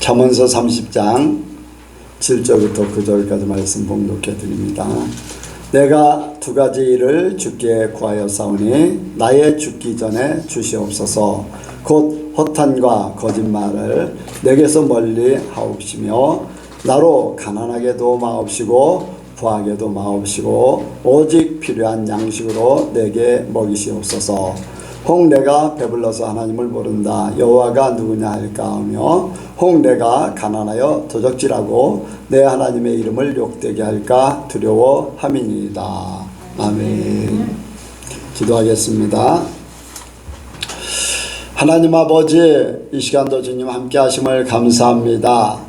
잠언서 30장 7절부터 9절까지 말씀 봉독해 드립니다. 내가 두 가지 일을 주께 구하였사오니 나의 죽기 전에 주시옵소서. 곧 허탄과 거짓말을 내게서 멀리 하옵시며 나로 가난하게도 마옵시고 부하게도 마옵시고 오직 필요한 양식으로 내게 먹이시옵소서. 혹 내가 배불러서 하나님을 모른다 여호와가 누구냐 할까 하며 혹 내가 가난하여 도적질하고 내 하나님의 이름을 욕되게 할까 두려워함이니이다. 아멘. 기도하겠습니다. 하나님 아버지, 이 시간도 주님 함께 하심을 감사합니다.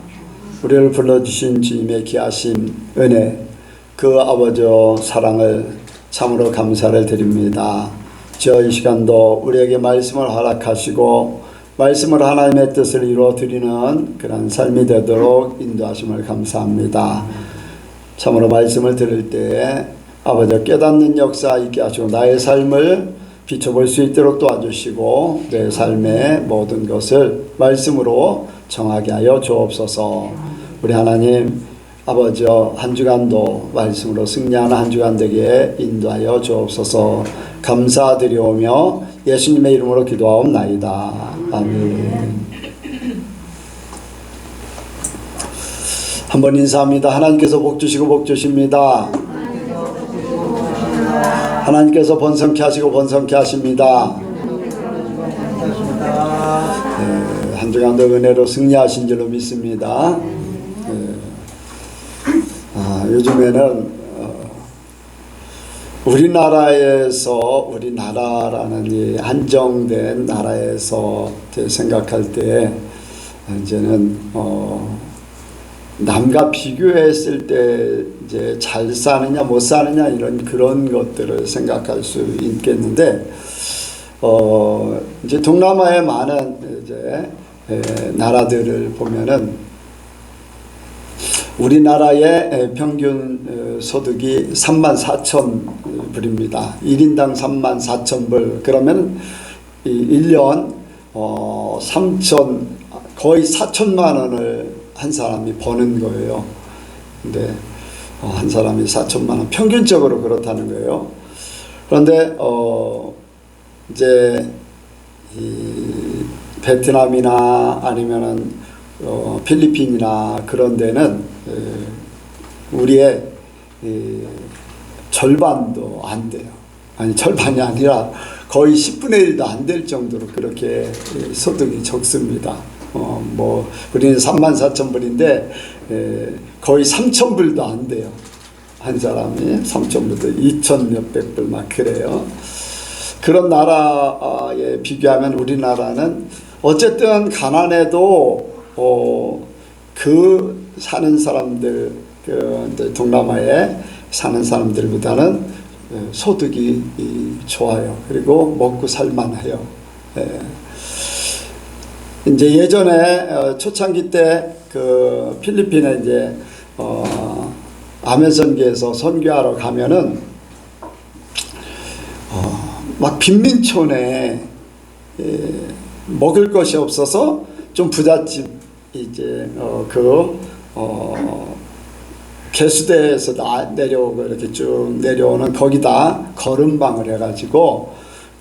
우리를 불러주신 주님의 귀하신 은혜, 그 아버지의 사랑을 참으로 감사를 드립니다. 저 이 시간도 우리에게 말씀을 허락하시고 말씀을 하나님의 뜻을 이루어 드리는 그런 삶이 되도록 인도하심을 감사합니다. 참으로 말씀을 들을 때 아버지 깨닫는 역사 있게 하시고 나의 삶을 비춰볼 수 있도록 도와주시고 내 삶의 모든 것을 말씀으로 정하게 하여 주옵소서. 우리 하나님 아버지 한 주간도 말씀으로 승리하는 한 주간 되게 인도하여 주옵소서. 감사드리오며 예수님의 이름으로 기도하옵나이다. 아멘. 한번 인사합니다. 하나님께서 복 주시고 복 주십니다. 하나님께서 번성케 하시고 번성케 하십니다. 한 주간도 은혜로 승리하신 줄로 믿습니다. 요즘에는 우리나라라는 이 한정된 나라에서 생각할 때 이제는 남과 비교했을 때 이제 잘 사느냐 못 사느냐 이런 그런 것들을 생각할 수 있겠는데 이제 동남아의 많은 이제 나라들을 보면은 우리나라의 평균 소득이 34,000불입니다. 1인당 34,000불. 그러면 1년 거의 4천만 원을 한 사람이 버는 거예요. 근데 한 사람이 4천만 원 평균적으로 그렇다는 거예요. 그런데 이제 이 베트남이나 아니면은 필리핀이나 그런 데는 우리의 절반도 안 돼요. 아니 절반이 아니라 거의 10분의 1도 안 될 정도로 그렇게 소득이 적습니다. 우리는 34,000불인데 거의 3,000불도 안 돼요. 한 사람이 3,000불도 2,000 몇백 불 막 그래요. 그런 나라에 비교하면 우리나라는 어쨌든 가난해도 그 사는 사람들, 동남아에 사는 사람들보다는 소득이 좋아요. 그리고 먹고 살만해요. 이제 예전에 초창기 때 그 필리핀에 이제 아멘선교에서 선교하러 가면은 막 빈민촌에 먹을 것이 없어서 좀 부잣집 이제 개수대에서 내려오고 이렇게 쭉 내려오는 거기다 거름방을 해가지고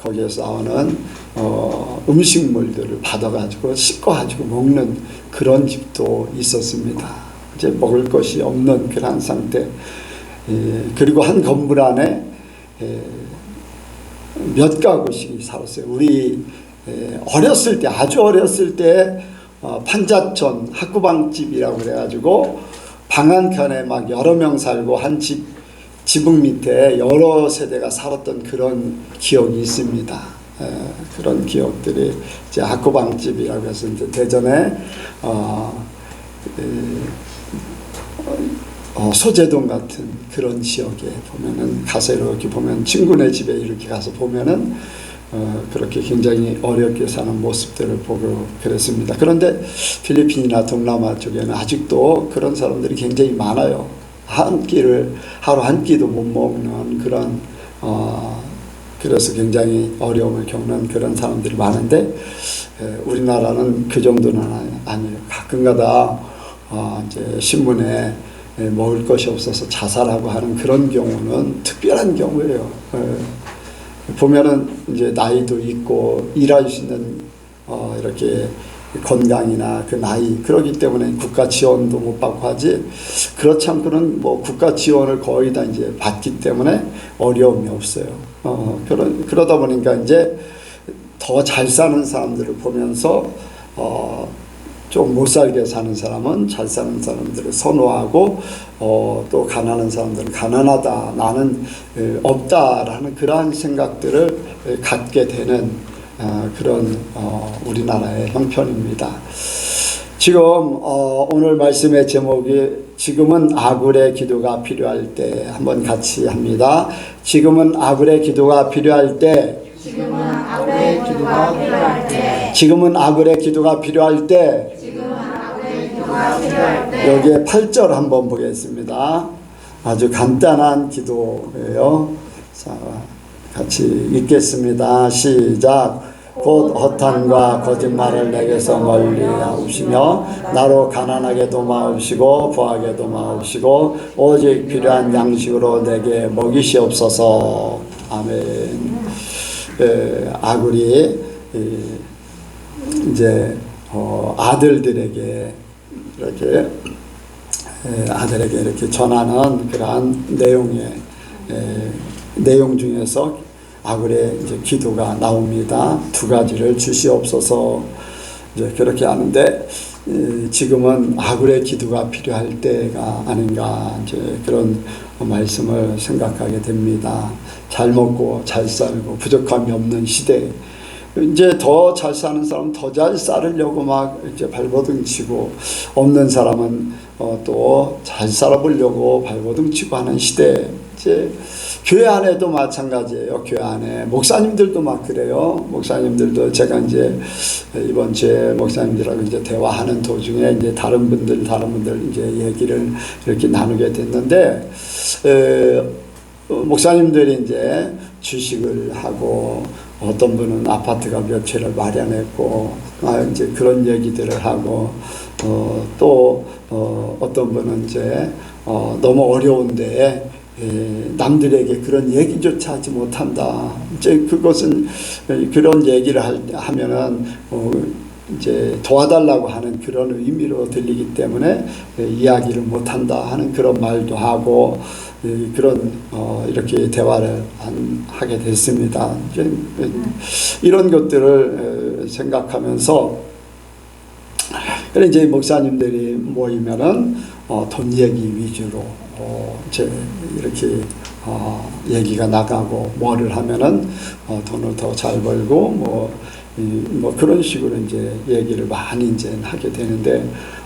거기에서 나오는 음식물들을 받아가지고 씻고가지고 먹는 그런 집도 있었습니다. 이제 먹을 것이 없는 그런 상태. 그리고 한 건물 안에 몇 가구씩 살았어요. 우리 어렸을 때 아주 어렸을 때 판자촌 학구방집이라고 그래가지고 방 한 칸에 막 여러 명 살고 한 지붕 밑에 여러 세대가 살았던 그런 기억이 있습니다. 그런 기억들이 이제 학구방집이라고 해서 이제 대전에 소재동 같은 그런 지역에 보면은 가서 이렇게 보면 친구네 집에 이렇게 가서 보면은 그렇게 굉장히 어렵게 사는 모습들을 보고 그랬습니다. 그런데 필리핀이나 동남아 쪽에는 아직도 그런 사람들이 굉장히 많아요. 하루 한 끼도 못 먹는 그런 그래서 굉장히 어려움을 겪는 그런 사람들이 많은데 우리나라는 그 정도는 아니에요. 가끔가다 이제 신문에 먹을 것이 없어서 자살하고 하는 그런 경우는 특별한 경우예요. 보면은 이제 나이도 있고 일할 수 있는 이렇게 건강이나 그 나이 그러기 때문에 국가 지원도 못 받고 하지, 그렇지 않고는 뭐 국가 지원을 거의 다 이제 받기 때문에 어려움이 없어요. 그러다 보니까 이제 더 잘 사는 사람들을 보면서 좀 못 살게 사는 사람은 잘 사는 사람들을 선호하고 또 가난한 사람들은 가난하다, 나는 없다라는 그러한 생각들을 갖게 되는 그런 우리나라의 형편입니다. 지금 오늘 말씀의 제목이 지금은 아굴의 기도가 필요할 때, 한번 같이 합니다. 지금은 아굴의 기도가 필요할 때, 지금은 아굴의 기도가 필요할 때, 지금은 아굴의 기도가 필요할 때, 지금은 아굴의 기도가 필요할 때. 여기에 8절 한번 보겠습니다. 아주 간단한 기도예요. 자, 같이 읽겠습니다. 시작. 곧 허탄과 거짓말을 내게서 멀리 하옵시며 나로 가난하게도 마옵시고 부하게도 마옵시고 오직 필요한 양식으로 내게 먹이시옵소서. 아멘. 아굴이 이제 아들들에게 이렇게 아들에게 이렇게 전하는 그러한 내용 중에서 아굴의 이제 기도가 나옵니다. 두 가지를 주시옵소서. 이제 그렇게 하는데 지금은 아굴의 기도가 필요할 때가 아닌가, 이제 그런 말씀을 생각하게 됩니다. 잘 먹고 잘 살고 부족함이 없는 시대. 이제 더 잘 사는 사람은 더 잘 살으려고 막 이제 발버둥치고, 없는 사람은 또 잘 살아보려고 발버둥치고 하는 시대. 이제 교회 안에도 마찬가지예요. 교회 안에 목사님들도 막 그래요. 목사님들도 제가 이제 이번 주에 목사님들하고 이제 대화하는 도중에 이제 다른 분들 이제 얘기를 이렇게 나누게 됐는데, 목사님들이 이제 주식을 하고, 어떤 분은 아파트가 몇 채를 마련했고, 이제 그런 얘기들을 하고, 또 어떤 분은 이제 너무 어려운데 남들에게 그런 얘기조차 하지 못한다. 이제 그것은 그런 얘기를 하면은 이제 도와달라고 하는 그런 의미로 들리기 때문에 이야기를 못한다 하는 그런 말도 하고, 그런 이렇게 대화를 하게 됐습니다. 이런 것들을 생각하면서, 그래 이제 목사님들이 모이면은 돈 얘기 위주로 이제 이렇게 얘기가 나가고, 뭐를 하면은 돈을 더 잘 벌고 뭐 그런 식으로 이제 얘기를 많이 이제 하게 되는데,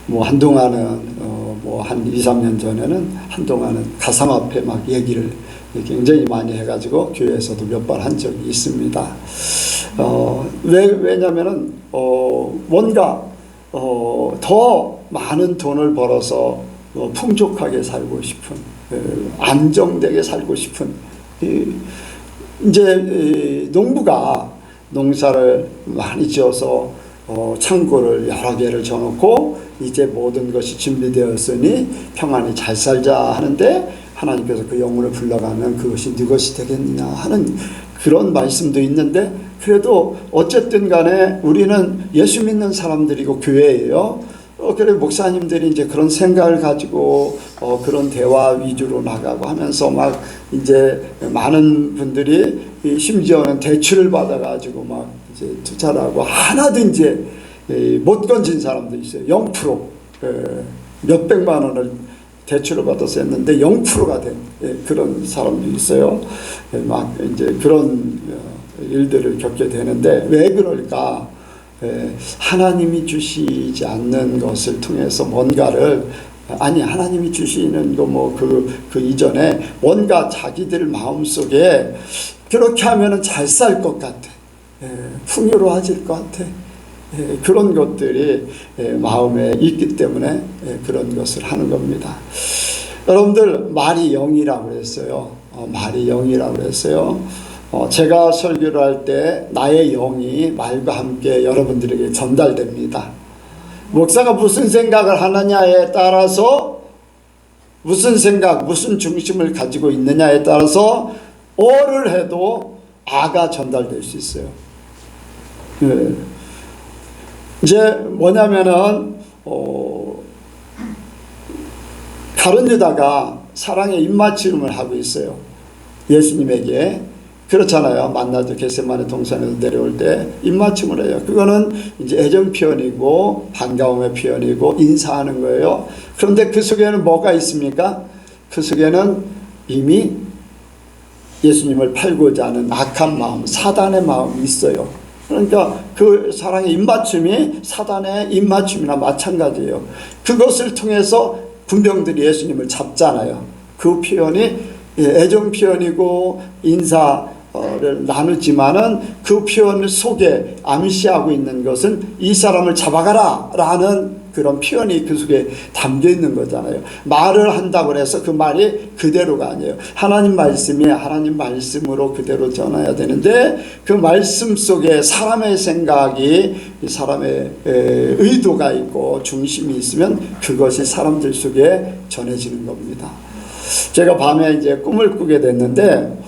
뭐 한동안은 뭐 한 2, 3년 전에는 한동안은 가상화폐 막 얘기를 굉장히 많이 해가지고 교회에서도 몇 번 한 적이 있습니다. 왜냐면은 뭔가 더 많은 돈을 벌어서 풍족하게 살고 싶은, 안정되게 살고 싶은, 이제 농부가 농사를 많이 지어서 창고를 여러 개를 져놓고 이제 모든 것이 준비되었으니 평안히 잘 살자 하는데, 하나님께서 그 영혼을 불러가면 그것이 네 것이 되겠느냐 하는 그런 말씀도 있는데, 그래도 어쨌든 간에 우리는 예수 믿는 사람들이고 교회예요. 그래 목사님들이 이제 그런 생각을 가지고 그런 대화 위주로 나가고 하면서 막 이제 많은 분들이 심지어는 대출을 받아가지고 막 이제 투자를 하고 하나도 이제 못 건진 사람도 있어요. 0% 몇백만 원을 대출을 받아서 했는데 0%가 된 그런 사람도 있어요. 막 이제 그런 일들을 겪게 되는데, 왜 그럴까? 하나님이 주시지 않는 것을 통해서 뭔가를, 하나님이 주시는 거 뭐 그 이전에 뭔가 자기들 마음속에 그렇게 하면은 잘 살 것 같아, 풍요로워질 것 같아, 그런 것들이 마음에 있기 때문에 그런 것을 하는 겁니다. 여러분들, 말이 영이라고 그랬어요. 말이 영이라고 그랬어요. 제가 설교를 할 때 나의 영이 말과 함께 여러분들에게 전달됩니다. 목사가 무슨 생각을 하느냐에 따라서, 무슨 생각, 무슨 중심을 가지고 있느냐에 따라서 어를 해도 아가 전달될 수 있어요. 예. 이제 뭐냐면은 다른 유다가 사랑의 입맞춤을 하고 있어요. 예수님에게. 그렇잖아요. 만나서 겟세마네 동산에서 내려올 때 입맞춤을 해요. 그거는 이제 애정 표현이고 반가움의 표현이고 인사하는 거예요. 그런데 그 속에는 뭐가 있습니까? 그 속에는 이미 예수님을 팔고자 하는 악한 마음, 사단의 마음이 있어요. 그러니까 그 사랑의 입맞춤이 사단의 입맞춤이나 마찬가지예요. 그것을 통해서 군병들이 예수님을 잡잖아요. 그 표현이 애정 표현이고 인사를 나누지만은 그 표현 속에 암시하고 있는 것은 이 사람을 잡아가라 라는 그런 표현이 그 속에 담겨 있는 거잖아요. 말을 한다고 해서 그 말이 그대로가 아니에요. 하나님 말씀이 하나님 말씀으로 그대로 전해야 되는데 그 말씀 속에 사람의 생각이, 사람의 의도가 있고 중심이 있으면 그것이 사람들 속에 전해지는 겁니다. 제가 밤에 이제 꿈을 꾸게 됐는데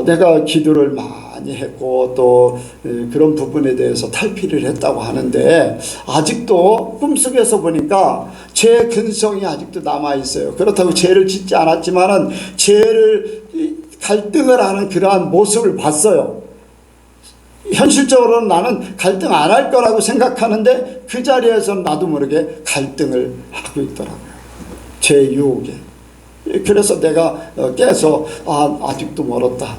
내가 기도를 많이 했고 또 그런 부분에 대해서 탈피를 했다고 하는데 아직도 꿈속에서 보니까 죄 근성이 아직도 남아있어요. 그렇다고 죄를 짓지 않았지만은 죄를 갈등을 하는 그러한 모습을 봤어요. 현실적으로는 나는 갈등 안 할 거라고 생각하는데 그 자리에서 나도 모르게 갈등을 하고 있더라고요. 죄 유혹에. 그래서 내가 깨서 아직도 멀었다.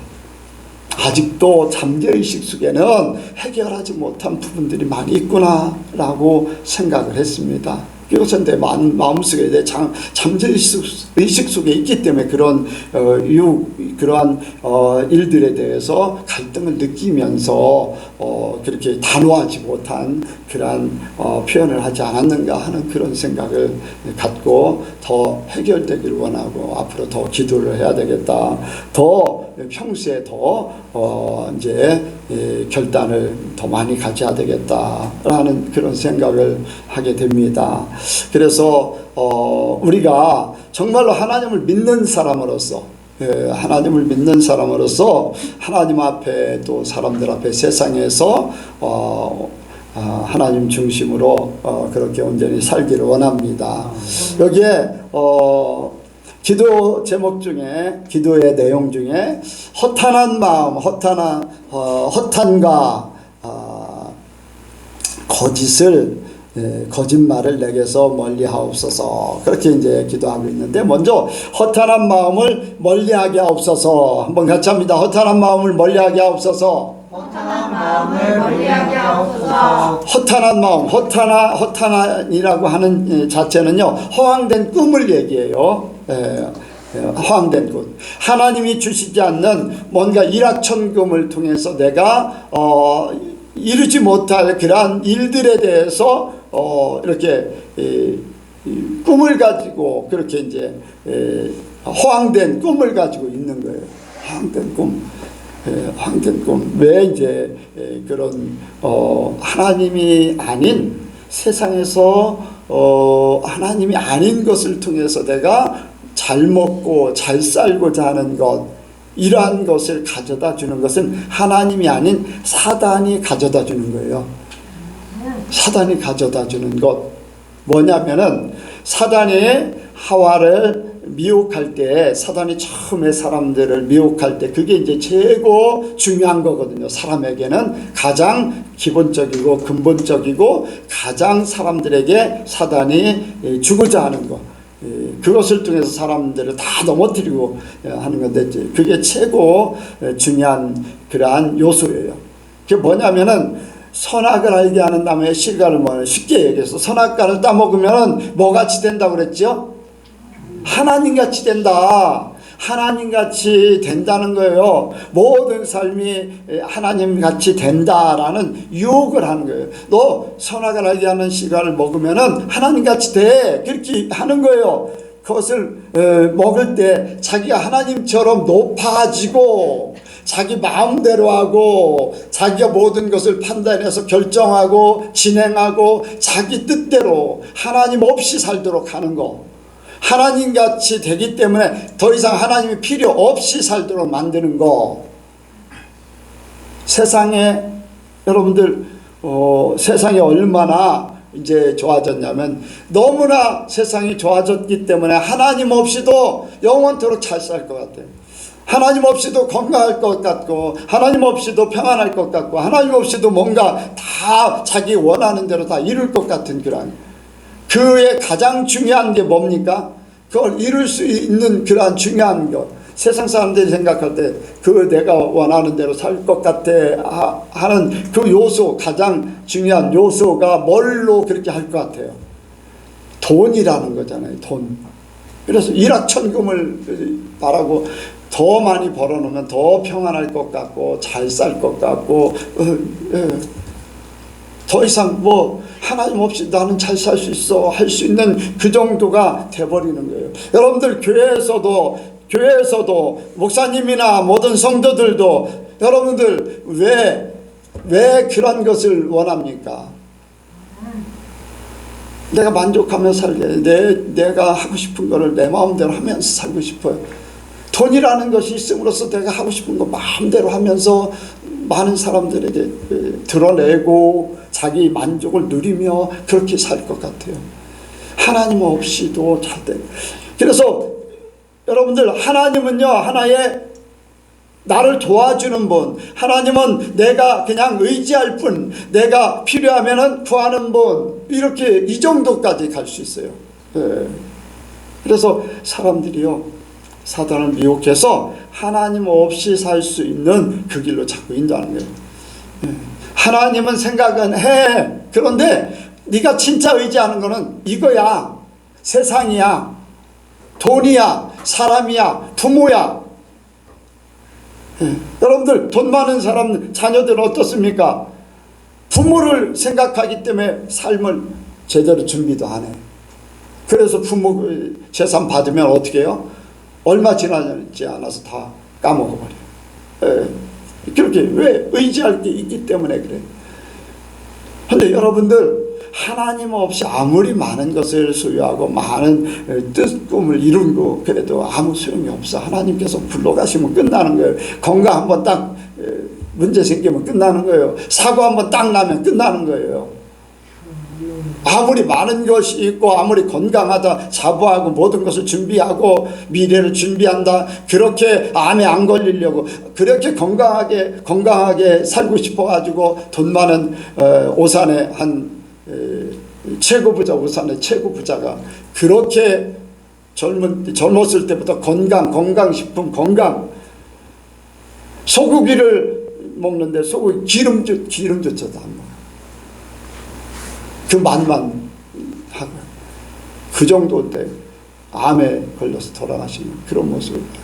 아직도 잠재의식 속에는 해결하지 못한 부분들이 많이 있구나 라고 생각을 했습니다. 그것은 내 마음속에 내 잠재의식 속에 있기 때문에 그런 그러한 일들에 대해서 갈등을 느끼면서 그렇게 단호하지 못한 그러한 표현을 하지 않았는가 하는 그런 생각을 갖고 더 해결되기를 원하고 앞으로 더 기도를 해야 되겠다. 더 평소에 더 이제 결단을 더 많이 가져야 되겠다라는 그런 생각을 하게 됩니다. 그래서 우리가 정말로 하나님을 믿는 사람으로서 하나님을 믿는 사람으로서 하나님 앞에 또 사람들 앞에 세상에서 하나님 중심으로 그렇게 온전히 살기를 원합니다. 여기에 기도 제목 중에, 기도의 내용 중에 허탄한 마음, 허탄과 거짓말을 내게서 멀리하옵소서. 그렇게 이제 기도하고 있는데, 먼저 허탄한 마음을 멀리하게 하옵소서. 한번 같이 합니다. 허탄한 마음을 멀리하게 하옵소서. 허탄한 마음을 멀리하게 하옵소서. 허탄한 마음, 허탄이라고 하는 자체는요, 허황된 꿈을 얘기해요. 허황된 꿈. 하나님이 주시지 않는 뭔가 일확천금을 통해서 내가 이루지 못할 그러한 일들에 대해서 이렇게 꿈을 가지고 그렇게 이제 허황된 꿈을 가지고 있는 거예요. 허황된 꿈. 허황된 꿈. 왜 이제 그런 하나님이 아닌 세상에서 하나님이 아닌 것을 통해서 내가 잘 먹고 잘 살고자 하는 것, 이러한 것을 가져다 주는 것은 하나님이 아닌 사단이 가져다 주는 거예요. 사단이 가져다 주는 것 뭐냐면은, 사단이 하와를 미혹할 때, 사단이 처음에 사람들을 미혹할 때 그게 이제 최고 중요한 거거든요. 사람에게는 가장 기본적이고 근본적이고 가장 사람들에게 사단이 주고자 하는 것, 그것을 통해서 사람들을 다 넘어뜨리고 하는 건데, 그게 최고 중요한 그러한 요소예요. 그게 뭐냐면은, 선악을 알게 하는 나무의 실과를 먹는, 쉽게 얘기해서 선악과를 따먹으면 뭐같이 된다고 그랬죠? 하나님같이 된다. 하나님같이 된다는 거예요. 모든 삶이 하나님같이 된다라는 유혹을 하는 거예요. 너 선악을 알게 하는 실과를 먹으면은 하나님같이 돼. 그렇게 하는 거예요. 그것을 먹을 때 자기가 하나님처럼 높아지고 자기 마음대로 하고 자기가 모든 것을 판단해서 결정하고 진행하고 자기 뜻대로 하나님 없이 살도록 하는 거, 하나님같이 되기 때문에 더 이상 하나님이 필요 없이 살도록 만드는 거. 세상에 여러분들 세상이 얼마나 이제 좋아졌냐면 너무나 세상이 좋아졌기 때문에 하나님 없이도 영원토록 잘 살 것 같아요. 하나님 없이도 건강할 것 같고 하나님 없이도 평안할 것 같고 하나님 없이도 뭔가 다 자기 원하는 대로 다 이룰 것 같은 그런, 그의 가장 중요한 게 뭡니까? 그걸 이룰 수 있는 그러한 중요한 것, 세상 사람들이 생각할 때 그 내가 원하는 대로 살 것 같아 하는 그 요소, 가장 중요한 요소가 뭘로 그렇게 할 것 같아요? 돈이라는 거잖아요. 돈. 그래서 일확천금을 바라고 더 많이 벌어놓으면 더 평안할 것 같고 잘 살 것 같고 더 이상 뭐 하나님 없이 나는 잘 살 수 있어 할 수 있는 그 정도가 돼버리는 거예요. 여러분들 교회에서도 목사님이나 모든 성도들도 여러분들 왜 그런 것을 원합니까? 내가 만족하며 살게, 내가 하고 싶은 거를 내 마음대로 하면서 살고 싶어요. 돈이라는 것이 있음으로써 내가 하고 싶은 거 마음대로 하면서 많은 사람들에게 드러내고 자기 만족을 누리며 그렇게 살 것 같아요. 하나님 없이도 잘 돼. 그래서 여러분들, 하나님은요, 하나의 나를 도와주는 분, 하나님은 내가 그냥 의지할 뿐, 내가 필요하면은 구하는 분, 이렇게 이 정도까지 갈 수 있어요. 그래서 사람들이요, 사단을 미혹해서 하나님 없이 살 수 있는 그 길로 자꾸 인도하는 거예요. 하나님은 생각은 해. 그런데 네가 진짜 의지하는 거는 이거야. 세상이야. 돈이야. 사람이야. 부모야. 여러분들, 돈 많은 사람 자녀들은 어떻습니까? 부모를 생각하기 때문에 삶을 제대로 준비도 안 해. 그래서 부모 재산 받으면 어떻게 해요? 얼마 지나지 않아서 다 까먹어버려요. 그렇게 왜? 의지할 게 있기 때문에 그래. 근데 여러분들, 하나님 없이 아무리 많은 것을 소유하고 많은 뜻, 꿈을 이룬고 그래도 아무 소용이 없어. 하나님께서 불러가시면 끝나는 거예요. 건강 한번 딱 문제 생기면 끝나는 거예요. 사고 한번 딱 나면 끝나는 거예요. 아무리 많은 것이 있고 아무리 건강하다 자부하고 모든 것을 준비하고 미래를 준비한다, 그렇게 암에 안 걸리려고 그렇게 건강하게 살고 싶어가지고 돈 많은 오산의 한 최고부자, 오산의 최고부자가 그렇게 젊었을 때부터 건강식품, 소고기를 먹는데 소고기 기름조차도 안 먹어요. 그 맛만 하고 그 정도인데 암에 걸려서 돌아가시는 그런 모습을 봐요.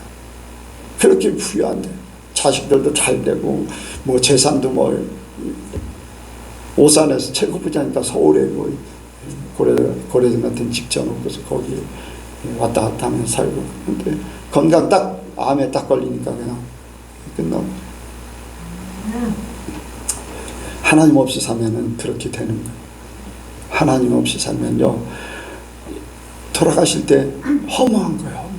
그렇게 부유한데 자식들도 잘 되고 뭐 재산도 뭐 오산에서 최고부자니까 서울에 뭐 고려정 같은 집 져놓고서 거기 왔다 갔다 하면 살고, 근데 건강 딱 암에 딱 걸리니까 그냥 끝나고. 하나님 없이 살면은 그렇게 되는 거예요. 하나님 없이 살면요, 돌아가실 때 허무한 거예요.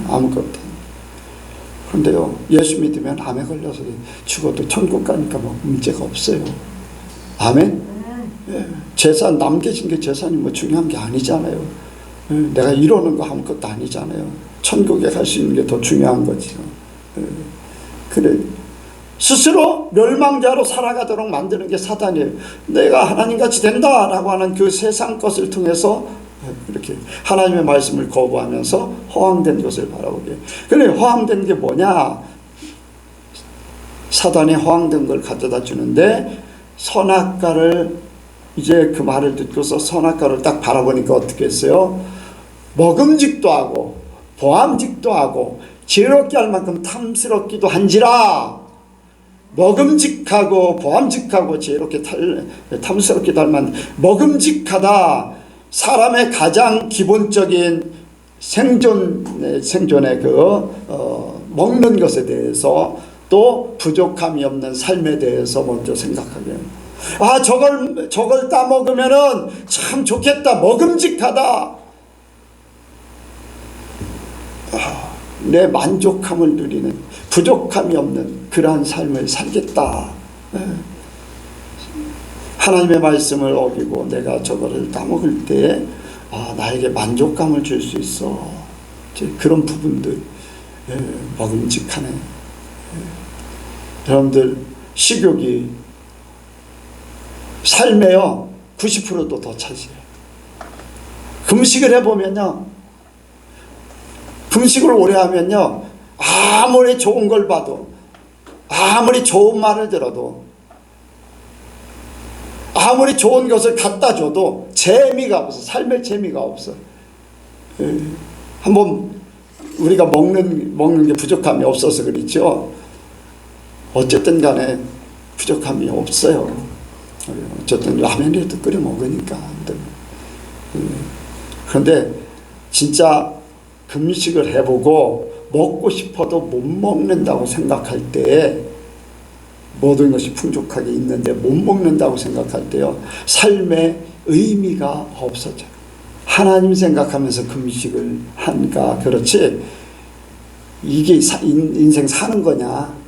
아무것도. 그런데요, 예수 믿으면 암에 걸려서 죽어도 천국 가니까 뭐 문제가 없어요. 아멘? 재산, 남겨진 게 재산이 뭐 중요한 게 아니잖아요. 내가 이루는 거 아무것도 아니잖아요. 천국에 갈 수 있는 게 더 중요한 거죠. 그래. 스스로 멸망자로 살아가도록 만드는 게 사단이에요. 내가 하나님같이 된다라고 하는 그 세상 것을 통해서 이렇게 하나님의 말씀을 거부하면서 허황된 것을 바라보게. 그래, 허황된 게 뭐냐? 사단이 허황된 걸 가져다 주는데, 선악과를 이제 그 말을 듣고서 선악과를 딱 바라보니까 어떻게 했어요? 먹음직도 하고 보암직도 하고 지혜롭게 할 만큼 탐스럽기도 한지라. 먹음직하고 보암직하고 지혜롭게 탐스럽기도 할 만큼 먹음직하다. 사람의 가장 기본적인 생존의 그 먹는 것에 대해서 또 부족함이 없는 삶에 대해서 먼저 생각하게 해요. 아, 저걸 따먹으면은 참 좋겠다, 먹음직하다. 내 만족함을 누리는, 부족함이 없는 그러한 삶을 살겠다. 하나님의 말씀을 어기고 내가 저거를 따먹을 때 나에게 만족감을 줄 수 있어. 그런 부분들 먹음직하네. 여러분들, 식욕이 삶에요 90%도 더 차지해요. 금식을 해보면요, 금식을 오래 하면요, 아무리 좋은 걸 봐도, 아무리 좋은 말을 들어도, 아무리 좋은 것을 갖다 줘도 재미가 없어. 삶의 재미가 없어. 한번 우리가 먹는 게 부족함이 없어서 그렇죠. 어쨌든 간에 부족함이 없어요. 어쨌든 라면이라도 끓여 먹으니까. 그런데 진짜 금식을 해보고 먹고 싶어도 못 먹는다고 생각할 때, 모든 것이 풍족하게 있는데 못 먹는다고 생각할 때요, 삶의 의미가 없어져요. 하나님 생각하면서 금식을 한가 그렇지, 이게 인생 사는 거냐,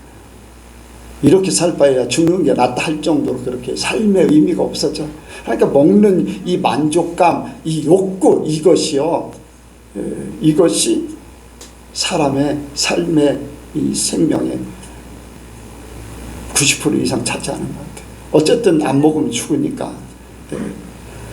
이렇게 살 바에야 죽는 게 낫다 할 정도로 그렇게 삶의 의미가 없어져. 그러니까 먹는 이 만족감, 이 욕구, 이것이요, 이것이 사람의 삶의 이 생명의 90% 이상 차지하는 것 같아요. 어쨌든 안 먹으면 죽으니까.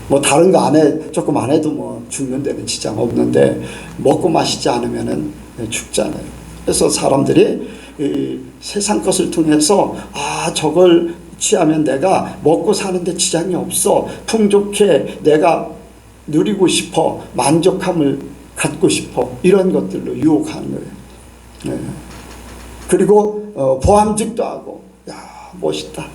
뭐 다른 거 조금 안 해도 뭐 죽는 데는 지장 없는데, 먹고 마시지 않으면은 죽잖아요. 그래서 사람들이 이 세상 것을 통해서 저걸 취하면 내가 먹고 사는데 지장이 없어, 풍족해, 내가 누리고 싶어, 만족함을 갖고 싶어, 이런 것들로 유혹하는 거예요. 그리고 보암직도 하고, 야, 멋있다,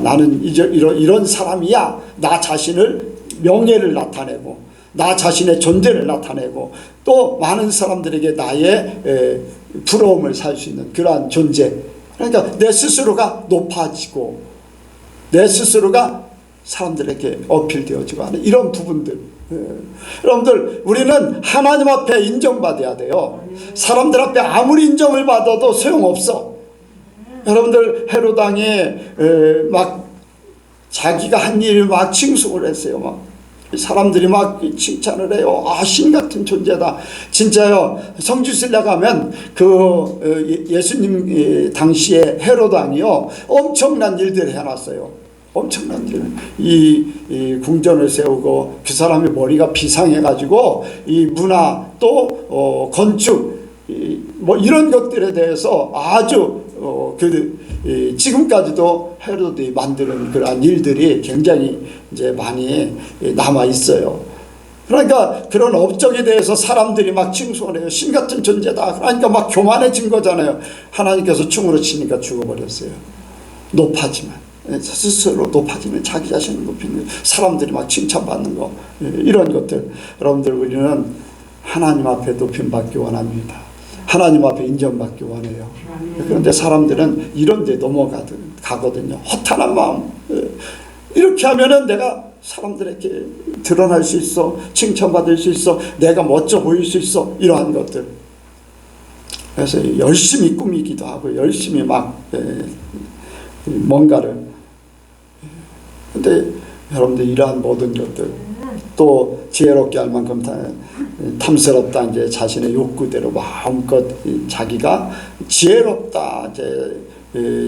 나는 이런 사람이야. 나 자신을, 명예를 나타내고 나 자신의 존재를 나타내고 또 많은 사람들에게 나의 부러움을 살 수 있는 그러한 존재. 그러니까 내 스스로가 높아지고 내 스스로가 사람들에게 어필되어지고 하는 이런 부분들. 여러분들, 우리는 하나님 앞에 인정받아야 돼요. 사람들 앞에 아무리 인정을 받아도 소용없어. 여러분들, 헤롯 왕이 막 자기가 한 일을 막 칭송을 했어요. 막 사람들이 막 칭찬을 해요. 신 같은 존재다. 진짜요. 성지순례 가면 그 예수님 당시에 헤롯 왕이요, 엄청난 일들을 해놨어요. 엄청난 일. 이 궁전을 세우고 그 사람의 머리가 비상해가지고 이 문화 또 건축 뭐 이런 것들에 대해서 아주 지금까지도 헤롯이 만드는 그러한 일들이 굉장히 이제 많이 남아 있어요. 그러니까 그런 업적에 대해서 사람들이 막 칭송을 해요. 신 같은 존재다. 그러니까 막 교만해진 거잖아요. 하나님께서 충으로 치니까 죽어버렸어요. 높아지면, 스스로 높아지면 자기 자신을 높이는, 사람들이 막 칭찬받는 거, 이런 것들. 여러분들, 우리는 하나님 앞에 높임받기 원합니다. 하나님 앞에 인정받기 원해요. 그런데 사람들은 이런 데 넘어가거든요. 허탄한 마음. 이렇게 하면은 내가 사람들에게 드러날 수 있어, 칭찬받을 수 있어, 내가 멋져 보일 수 있어, 이러한 것들. 그래서 열심히 꾸미기도 하고 열심히 막 뭔가를. 근데 여러분들, 이러한 모든 것들, 또 지혜롭게 할 만큼 탐스럽다, 이제 자신의 욕구대로 마음껏 자기가 지혜롭다, 이제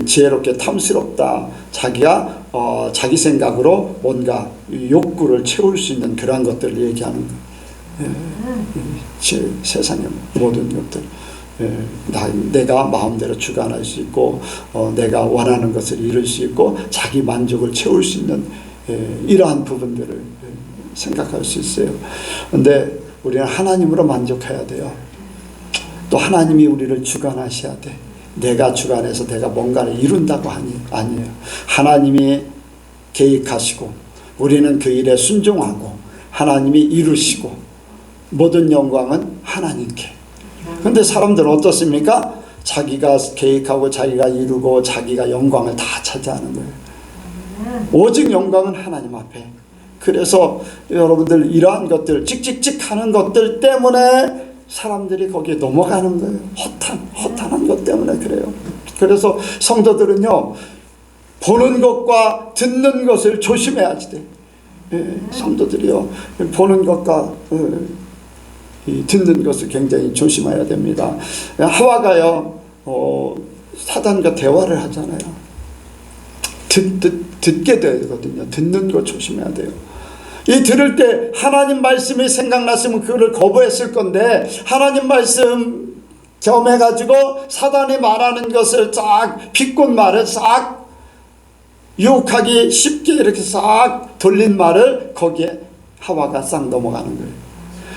지혜롭게 탐스럽다, 자기가 자기 생각으로 뭔가 욕구를 채울 수 있는 그러한 것들을 얘기하는 거예요. 세상의 모든 것들, 내가 마음대로 주관할 수 있고 내가 원하는 것을 이룰 수 있고 자기 만족을 채울 수 있는 이러한 부분들을 생각할 수 있어요. 그런데 우리는 하나님으로 만족해야 돼요. 또 하나님이 우리를 주관하셔야 돼. 내가 주관해서 내가 뭔가를 이룬다고 아니에요. 하나님이 계획하시고 우리는 그 일에 순종하고 하나님이 이루시고 모든 영광은 하나님께. 근데 사람들은 어떻습니까? 자기가 계획하고 자기가 이루고 자기가 영광을 다 차지하는 거예요. 오직 영광은 하나님 앞에. 그래서 여러분들 이러한 것들 찍찍찍 하는 것들 때문에 사람들이 거기에 넘어가는 거예요. 허탄한 것 때문에 그래요. 그래서 성도들은요, 보는 것과 듣는 것을 조심해야지 돼. 성도들이요, 보는 것과 듣는 것을 굉장히 조심해야 됩니다. 하와가요, 사단과 대화를 하잖아요. 듣게 되거든요. 듣는 거 조심해야 돼요. 이 들을 때 하나님 말씀이 생각났으면 그거를 거부했을 건데, 하나님 말씀 겸해가지고 사단이 말하는 것을 싹, 비꼰 말을 싹 유혹하기 쉽게 이렇게 싹 돌린 말을 거기에 하와가 싹 넘어가는 거예요.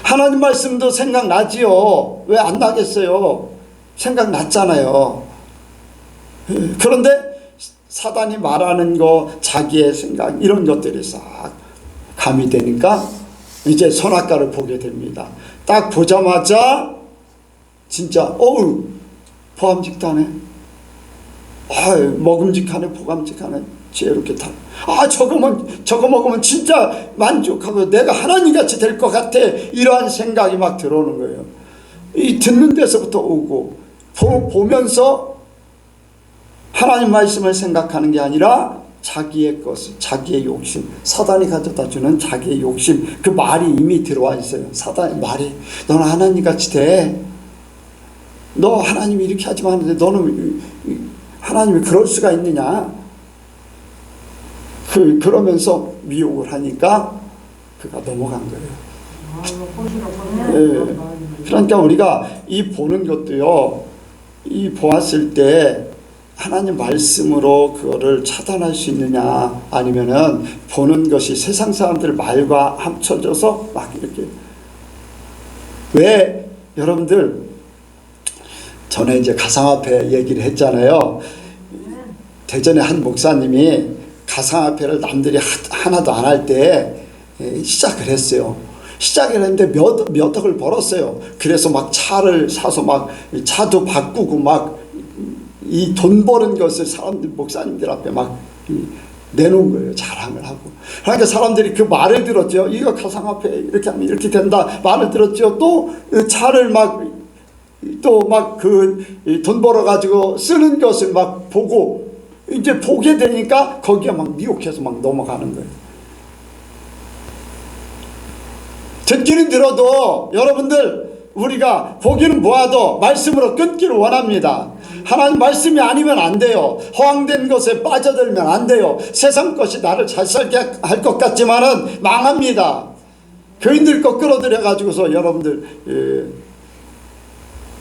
하나님 말씀도 생각나지요. 왜 안 나겠어요? 생각났잖아요. 그런데 사단이 말하는 거, 자기의 생각, 이런 것들이 싹 가미되니까 이제 선악과를 보게 됩니다. 딱 보자마자 진짜 어우, 보암직하네, 먹음직하네, 보감직하네, 지혜롭게 타. 저거 먹으면 진짜 만족하고 내가 하나님같이 될 것 같아. 이러한 생각이 막 들어오는 거예요. 이 듣는 데서부터 오고, 보면서 하나님 말씀을 생각하는 게 아니라 자기의 것을, 자기의 욕심, 사단이 가져다 주는 자기의 욕심, 그 말이 이미 들어와 있어요. 사단의 말이, 너는 하나님같이 돼. 너 하나님이 이렇게 하지만 하는데 너는 하나님이 그럴 수가 있느냐. 그러면서 미혹을 하니까 그가 넘어간 거예요. 그러니까 우리가 이 보는 것도요, 이 보았을 때 하나님 말씀으로 그거를 차단할 수 있느냐, 아니면은 보는 것이 세상 사람들 말과 합쳐져서 막 이렇게. 왜 여러분들 전에 이제 가상화폐 얘기를 했잖아요. 대전에 한 목사님이 가상화폐를 남들이 하나도 안 할 때 시작을 했어요. 시작을 했는데 몇 억을 벌었어요. 그래서 막 차를 사서 막 차도 바꾸고 막 이 돈 버는 것을 사람들, 목사님들 앞에 막 내놓은 거예요. 자랑을 하고. 그러니까 사람들이 그 말을 들었죠. 이거 가상화폐 이렇게 하면 이렇게 된다 말을 들었죠. 또 차를 막 또 막 그 돈 벌어 가지고 쓰는 것을 막 보고, 이제 보게 되니까 거기에 막 미혹해서 막 넘어가는 거예요. 듣기는 들어도 여러분들, 우리가 보기는 보아도 말씀으로 끊기를 원합니다. 하나님 말씀이 아니면 안 돼요. 허황된 것에 빠져들면 안 돼요. 세상 것이 나를 잘 살게 할 것 같지만은 망합니다. 교인들 거 끌어들여 가지고서 여러분들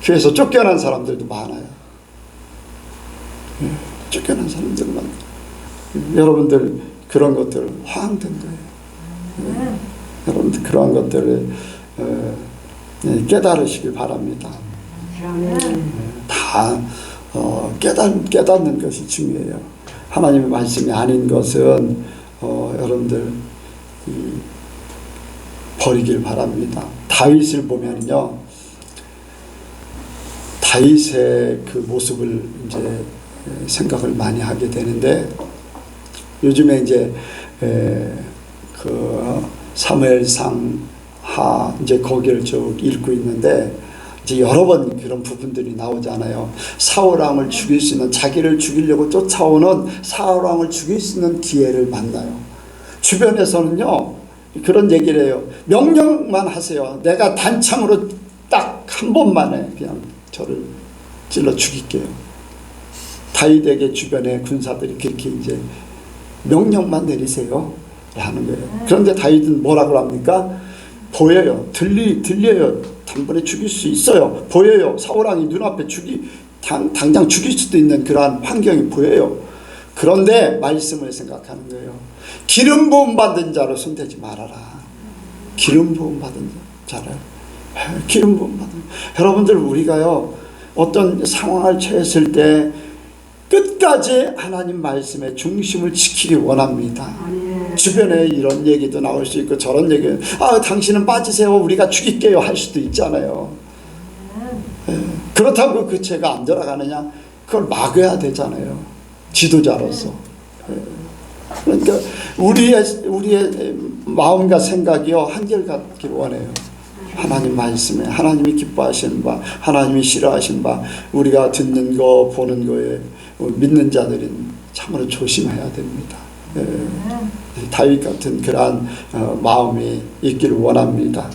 교회에서 쫓겨난 사람들도 많아요. 쫓겨난 사람들 많아요. 여러분들 그런 것들 허황된 거예요. 여러분들 그러한 것들을 깨달으시길 바랍니다. 다 깨닫는 것이 중요해요. 하나님의 말씀이 아닌 것은 여러분들 버리길 바랍니다. 다윗을 보면요, 다윗의 그 모습을 이제 생각을 많이 하게 되는데, 요즘에 이제 그 사무엘상 하 이제 거기를 쭉 읽고 있는데, 이제 여러 번 그런 부분들이 나오잖아요. 사울왕을 죽일 수 있는, 자기를 죽이려고 쫓아오는 사울왕을 죽일 수 있는 기회를 만나요. 주변에서는요 그런 얘기를 해요. 명령만 하세요. 내가 단창으로 딱 한 번만에 그냥 저를 찔러 죽일게요. 다윗에게 주변의 군사들이 그렇게 이제 명령만 내리세요 하는 거예요. 그런데 다윗은 뭐라고 합니까? 보여요. 들려요. 단번에 죽일 수 있어요. 보여요. 사울왕이 눈앞에 당장 죽일 수도 있는 그러한 환경이 보여요. 그런데 말씀을 생각하는 거예요. 기름 부음 받은 자로 손대지 말아라. 기름 부음 받은 자를. 기름 부음 받은. 여러분들, 우리가요 어떤 상황을 처했을 때 끝까지 하나님 말씀의 중심을 지키길 원합니다. 주변에 이런 얘기도 나올 수 있고 저런 얘기, 당신은 빠지세요, 우리가 죽일게요 할 수도 있잖아요. 그렇다고 그 죄가 안 돌아가느냐? 그걸 막아야 되잖아요. 지도자로서. 그러니까 우리의 마음과 생각이요 한결같길 원해요. 하나님 말씀에, 하나님이 기뻐하시는 바, 하나님이 싫어하시는 바, 우리가 듣는 거 보는 거에 믿는 자들은 참으로 조심해야 됩니다. 다윗 같은 그러한 마음이 있기를 원합니다.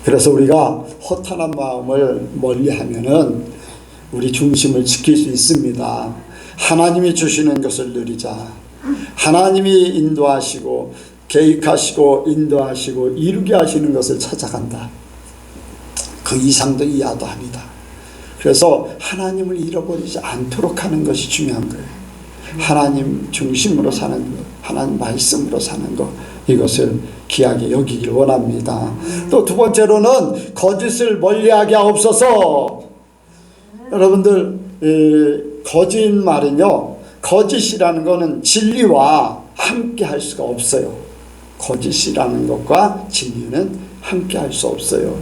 그래서 우리가 허탄한 마음을 멀리하면은 우리 중심을 지킬 수 있습니다. 하나님이 주시는 것을 누리자. 하나님이 인도하시고 계획하시고 인도하시고 이루게 하시는 것을 찾아간다. 그 이상도 이하도 아니다. 그래서 하나님을 잃어버리지 않도록 하는 것이 중요한 거예요. 하나님 중심으로 사는 것, 하나님 말씀으로 사는 것, 이것을 귀하게 여기길 원합니다. 또 두 번째로는 거짓을 멀리하게 하옵소서. 여러분들, 거짓말은요, 거짓이라는 것은 진리와 함께 할 수가 없어요. 거짓이라는 것과 진리는 함께 할 수 없어요.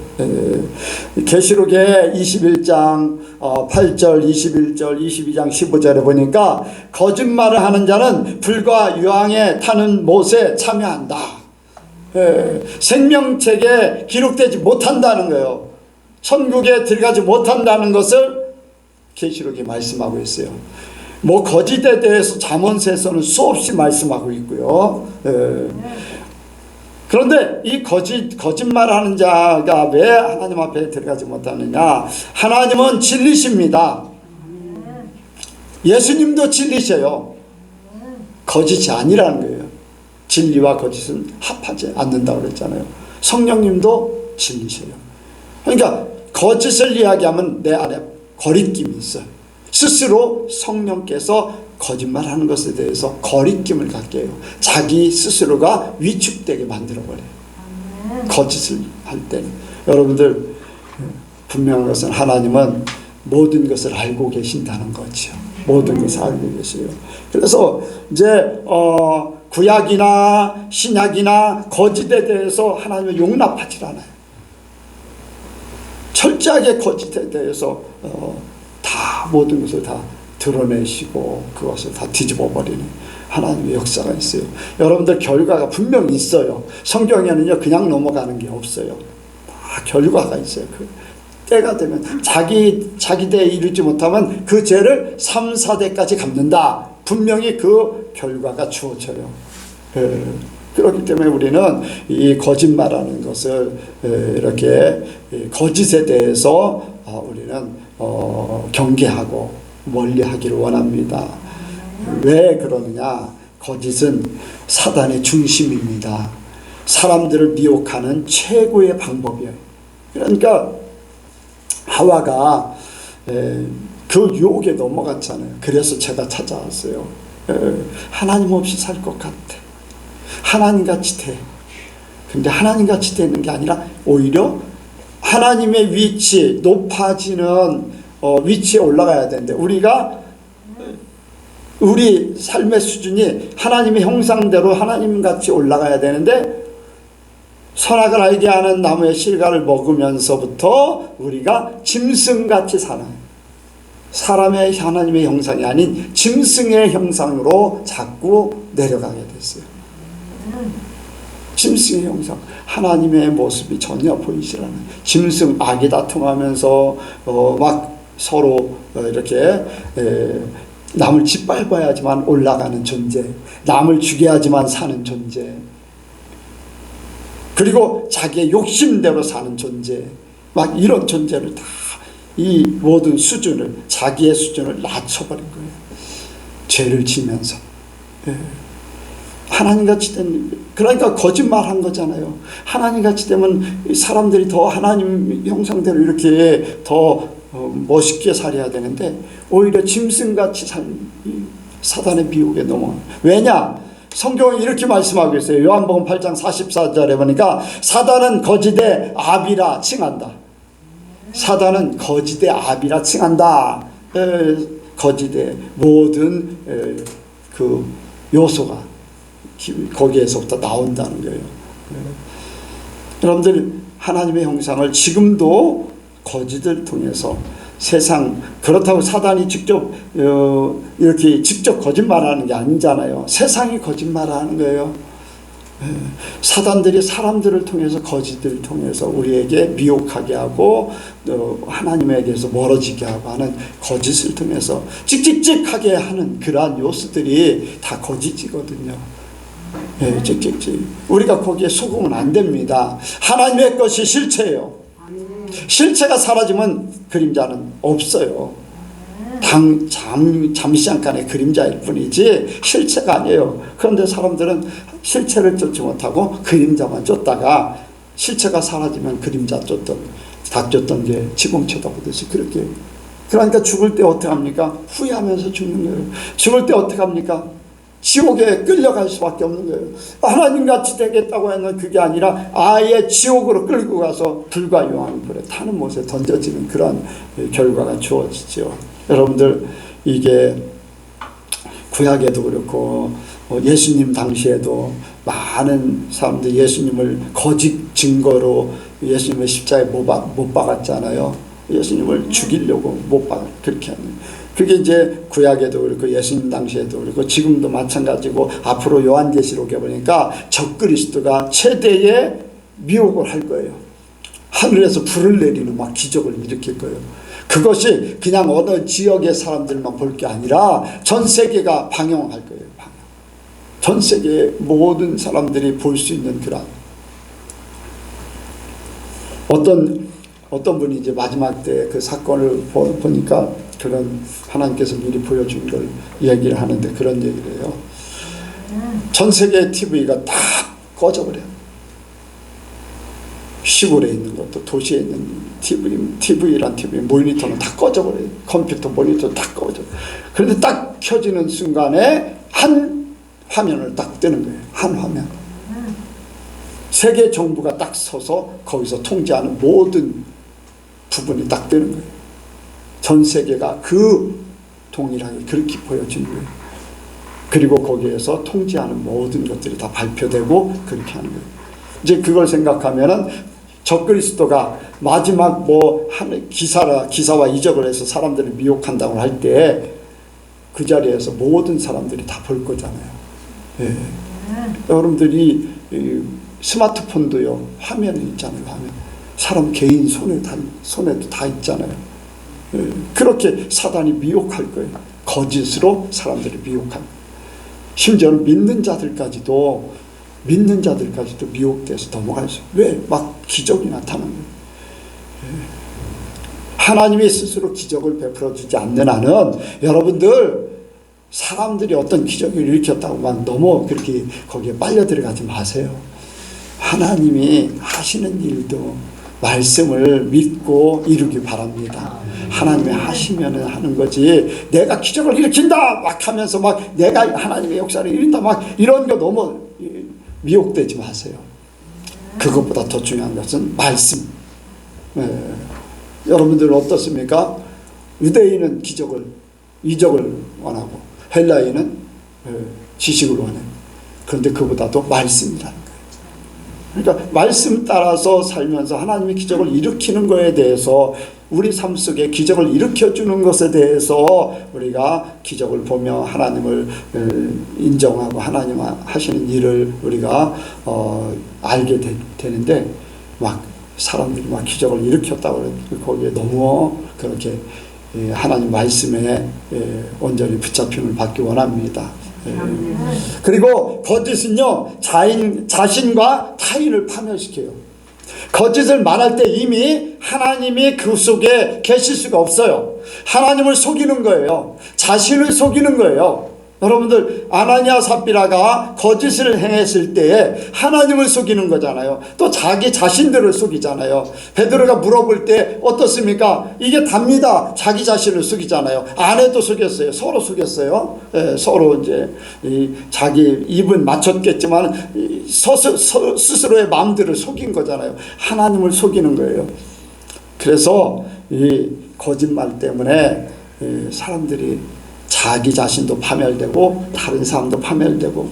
계시록의 21장 8절, 21절, 22장 15절에 보니까 거짓말을 하는 자는 불과 유황에 타는 못에 참여한다. 생명책에 기록되지 못한다는 거예요. 천국에 들어가지 못한다는 것을 계시록이 말씀하고 있어요. 뭐 거짓에 대해서 잠언서에서는 수없이 말씀하고 있고요. 그런데 이 거짓말하는 자가 왜 하나님 앞에 들어가지 못하느냐? 하나님은 진리십니다. 예수님도 진리셔요. 거짓이 아니라는 거예요. 진리와 거짓은 합하지 않는다고 그랬잖아요. 성령님도 진리셔요. 그러니까 거짓을 이야기하면 내 안에 거리낌이 있어요. 스스로 성령께서 거짓말하는 것에 대해서 거리낌을 갖게 해요. 자기 스스로가 위축되게 만들어버려요. 거짓을 할 때는. 여러분들 분명한 것은 하나님은 모든 것을 알고 계신다는 거죠. 모든 것을 알고 계세요. 그래서 이제 구약이나 신약이나 거짓에 대해서 하나님은 용납하지 않아요. 철저하게 거짓에 대해서 다 모든 것을 다 드러내시고 그것을 다 뒤집어 버리는 하나님의 역사가 있어요. 여러분들 결과가 분명히 있어요. 성경에는요 그냥 넘어가는 게 없어요. 다 결과가 있어요. 그 때가 되면 자기 대에 이르지 못하면 그 죄를 3, 4대까지 갚는다. 분명히 그 결과가 주어져요. 그렇기 때문에 우리는 이 거짓말하는 것을 이렇게 거짓에 대해서 우리는 경계하고 멀리하기를 원합니다. 왜 그러느냐? 거짓은 사단의 중심입니다. 사람들을 미혹하는 최고의 방법이에요. 그러니까 하와가 그 유혹에 넘어갔잖아요. 그래서 제가 찾아왔어요. 하나님 없이 살 것 같아. 하나님같이 돼. 근데 하나님같이 되는 게 아니라 오히려 하나님의 위치, 높아지는 위치에 올라가야 되는데 우리 삶의 수준이 하나님의 형상대로 하나님같이 올라가야 되는데 선악을 알게 하는 나무의 실과를 먹으면서부터 우리가 짐승같이 사는 사람의 하나님의 형상이 아닌 짐승의 형상으로 자꾸 내려가게 됐어요. 짐승의 형상, 하나님의 모습이 전혀 보이지 않아요. 짐승, 악이 다툼하면서 막 서로 이렇게 남을 짓밟아야지만 올라가는 존재, 남을 죽여야지만 사는 존재, 그리고 자기의 욕심대로 사는 존재, 막 이런 존재를 다 이 모든 수준을, 자기의 수준을 낮춰버린 거예요. 죄를 지면서. 하나님같이 된, 그러니까 거짓말한 거잖아요. 하나님같이 되면 사람들이 더 하나님 형상대로 이렇게 더 멋있게 살아야 되는데 오히려 짐승같이 사단의 미혹에 넘어가요. 왜냐? 성경은 이렇게 말씀하고 있어요. 요한복음 8장 44절에 보니까 사단은 거짓의 아비라 칭한다. 사단은 거짓의 아비라 칭한다. 거짓의 모든 그 요소가 거기에서부터 나온다는 거예요. 여러분들 하나님의 형상을 지금도 거짓을 통해서 세상, 그렇다고 사단이 직접 이렇게 직접 거짓말하는 게 아니잖아요. 세상이 거짓말하는 거예요. 사단들이 사람들을 통해서, 거짓을 통해서 우리에게 미혹하게 하고 하나님에게서 멀어지게 하고 하는 거짓을 통해서 찍찍찍하게 하는 그러한 요소들이 다 거짓이거든요. 찍찍찍. 우리가 거기에 속으면 안 됩니다. 하나님의 것이 실체예요. 실체가 사라지면 그림자는 없어요. 잠시 잠깐의 그림자일 뿐이지 실체가 아니에요. 그런데 사람들은 실체를 쫓지 못하고 그림자만 쫓다가 실체가 사라지면 그림자 쫓던, 닭 쫓던 게 지붕 쳐다보듯이 그렇게. 그러니까 죽을 때 어떻게 합니까? 후회하면서 죽는 거예요. 죽을 때 어떻게 합니까? 지옥에 끌려갈 수밖에 없는 거예요. 하나님같이 되겠다고 하는 그게 아니라 아예 지옥으로 끌고 가서 불과 요한불에 타는 못에 던져지는 그런 결과가 주어지죠. 여러분들, 이게 구약에도 그렇고 예수님 당시에도 많은 사람들이 예수님을 거짓 증거로 예수님을 십자가에 못 박았잖아요. 예수님을 죽이려고 못 박아, 그렇게 하는. 그게 이제 구약에도 그렇고 예수님 당시에도 그렇고 지금도 마찬가지고, 앞으로 요한계시록에 보니까 적그리스도가 최대의 미혹을 할 거예요. 하늘에서 불을 내리는 막 기적을 일으킬 거예요. 그것이 그냥 어느 지역의 사람들만 볼 게 아니라 전 세계가 방영할 거예요. 방영. 전 세계의 모든 사람들이 볼 수 있는 그런, 어떤 분이 이제 마지막 때 그 사건을 보니까 그런 하나님께서 미리 보여준 걸 얘기를 하는데 그런 얘기를 해요. 전 세계 TV가 다 꺼져버려요. 시골에 있는 것도, 도시에 있는 TV란 TV 모니터는 다 꺼져버려요. 컴퓨터 모니터 다 꺼져. 그런데 딱 켜지는 순간에 한 화면을 딱 뜨는 거예요. 한 화면. 세계 정부가 딱 서서 거기서 통제하는 모든 부분이 딱 뜨는 거예요. 전 세계가 그 동일하게 그렇게 보여지는 거예요. 그리고 거기에서 통제하는 모든 것들이 다 발표되고 그렇게 하는 거예요. 이제 그걸 생각하면은 적그리스도가 마지막 기사와 이적을 해서 사람들을 미혹한다고 할 때 그 자리에서 모든 사람들이 다 볼 거잖아요. 예. 여러분들이 스마트폰도요, 화면이 있잖아요. 화면. 사람 개인 손에도 다 있잖아요. 예. 그렇게 사단이 미혹할 거예요. 거짓으로 사람들을 미혹한. 심지어는 믿는 자들까지도 미혹돼서 넘어갈 수. 왜? 막 기적이 나타나는 거예요. 예. 하나님이 스스로 기적을 베풀어주지 않는 한은 여러분들, 사람들이 어떤 기적을 일으켰다고 막 너무 그렇게 거기에 빨려 들어가지 마세요. 하나님이 하시는 일도 말씀을 믿고 이루기 바랍니다. 하나님이 하시면 하는 거지, 내가 기적을 일으킨다 막 하면서 막 내가 하나님의 역사를 이룬다 막 이런 거 너무 미혹되지 마세요. 그것보다 더 중요한 것은 말씀. 여러분들은 어떻습니까? 유대인은 이적을 원하고 헬라인은 지식을 원해요. 그런데 그보다도 말씀이라는 거예요. 그러니까 말씀 따라서 살면서 하나님의 기적을 일으키는 것에 대해서, 우리 삶 속에 기적을 일으켜주는 것에 대해서 우리가 기적을 보며 하나님을 인정하고 하나님 하시는 일을 우리가 알게 되는데, 막 사람들이 막 기적을 일으켰다고 거기에 너무 그렇게 하나님 말씀에 온전히 붙잡힘을 받기 원합니다. 그리고 거짓은요, 자신과 타인을 파멸시켜요. 거짓을 말할 때 이미 하나님이 그 속에 계실 수가 없어요. 하나님을 속이는 거예요. 자신을 속이는 거예요. 여러분들, 아나니아 삽비라가 거짓을 행했을 때에 하나님을 속이는 거잖아요. 또 자기 자신들을 속이잖아요. 베드로가 물어볼 때 어떻습니까? 이게 답니다. 자기 자신을 속이잖아요. 아내도 속였어요. 서로 속였어요. 서로 이제 자기 입은 맞췄겠지만 스스로의 마음들을 속인 거잖아요. 하나님을 속이는 거예요. 그래서 이 거짓말 때문에 사람들이 자기 자신도 파멸되고 다른 사람도 파멸되고.